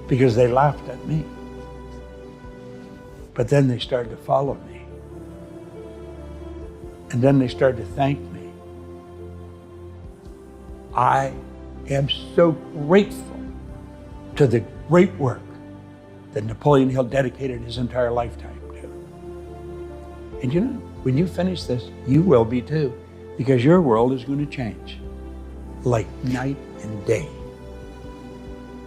because they laughed at me. But then they started to follow me. And then they started to thank me. I am so grateful to the great work that Napoleon Hill dedicated his entire lifetime to. And you know, when you finish this, you will be too, because your world is going to change like night and day.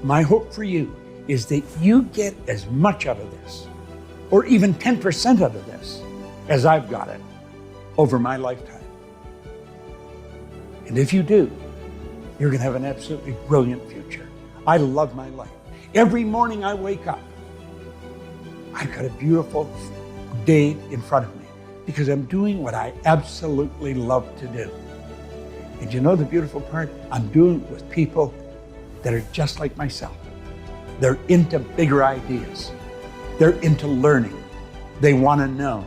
My hope for you is that you get as much out of this, or even 10% out of this, as I've got it over my lifetime. And if you do, you're going to have an absolutely brilliant future. I love my life. Every morning I wake up, I've got a beautiful day in front of me because I'm doing what I absolutely love to do. And you know the beautiful part? I'm doing it with people that are just like myself. They're into bigger ideas. They're into learning. They want to know.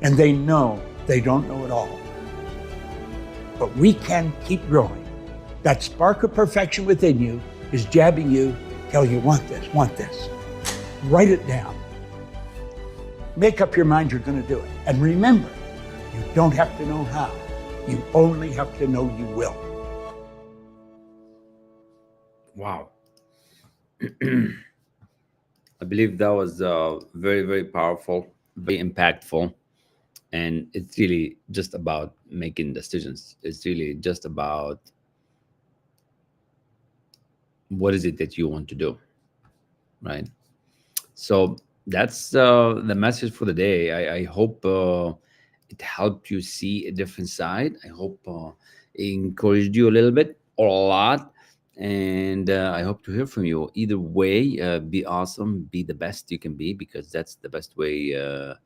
And they know they don't know it all. But we can keep growing. That spark of perfection within you is jabbing you till you want this, want this. Write it down. Make up your mind you're going to do it. And remember, you don't have to know how. You only have to know you will. Wow. I believe that was very, very powerful, very impactful. And it's really just about making decisions. It's really just about what is it that you want to do, right? So that's the message for the day. I hope it helped you see a different side. I hope it encouraged you a little bit or a lot. And I hope to hear from you. Either way, be awesome, be the best you can be, because that's the best way to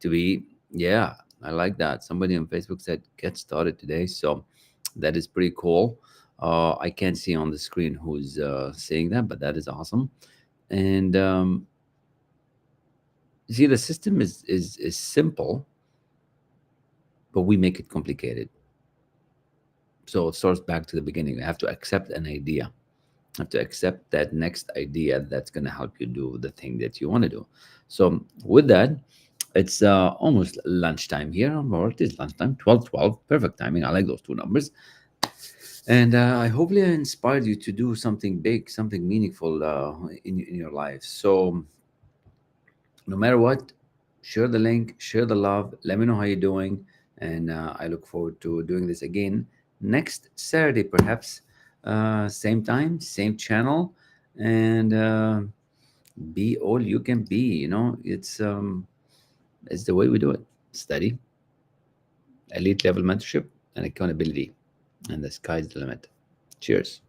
be. Yeah, I like that. Somebody on Facebook said, get started today. So that is pretty cool. I can't see on the screen who's saying that, but that is awesome. And see, the system is simple, but we make it complicated. So it starts back to the beginning. You have to accept an idea. You have to accept that next idea that's going to help you do the thing that you want to do. So with that, it's almost lunchtime here. Or it is lunchtime, 12:12. Perfect timing. I like those two numbers. And I hopefully I inspired you to do something big, something meaningful in your life. So no matter what, share the link, share the love. Let me know how you're doing. And I look forward to doing this again next Saturday, perhaps. Same time, same channel. And be all you can be. You know, it's the way we do it. Study, elite level mentorship, and accountability. And the sky's the limit. Cheers.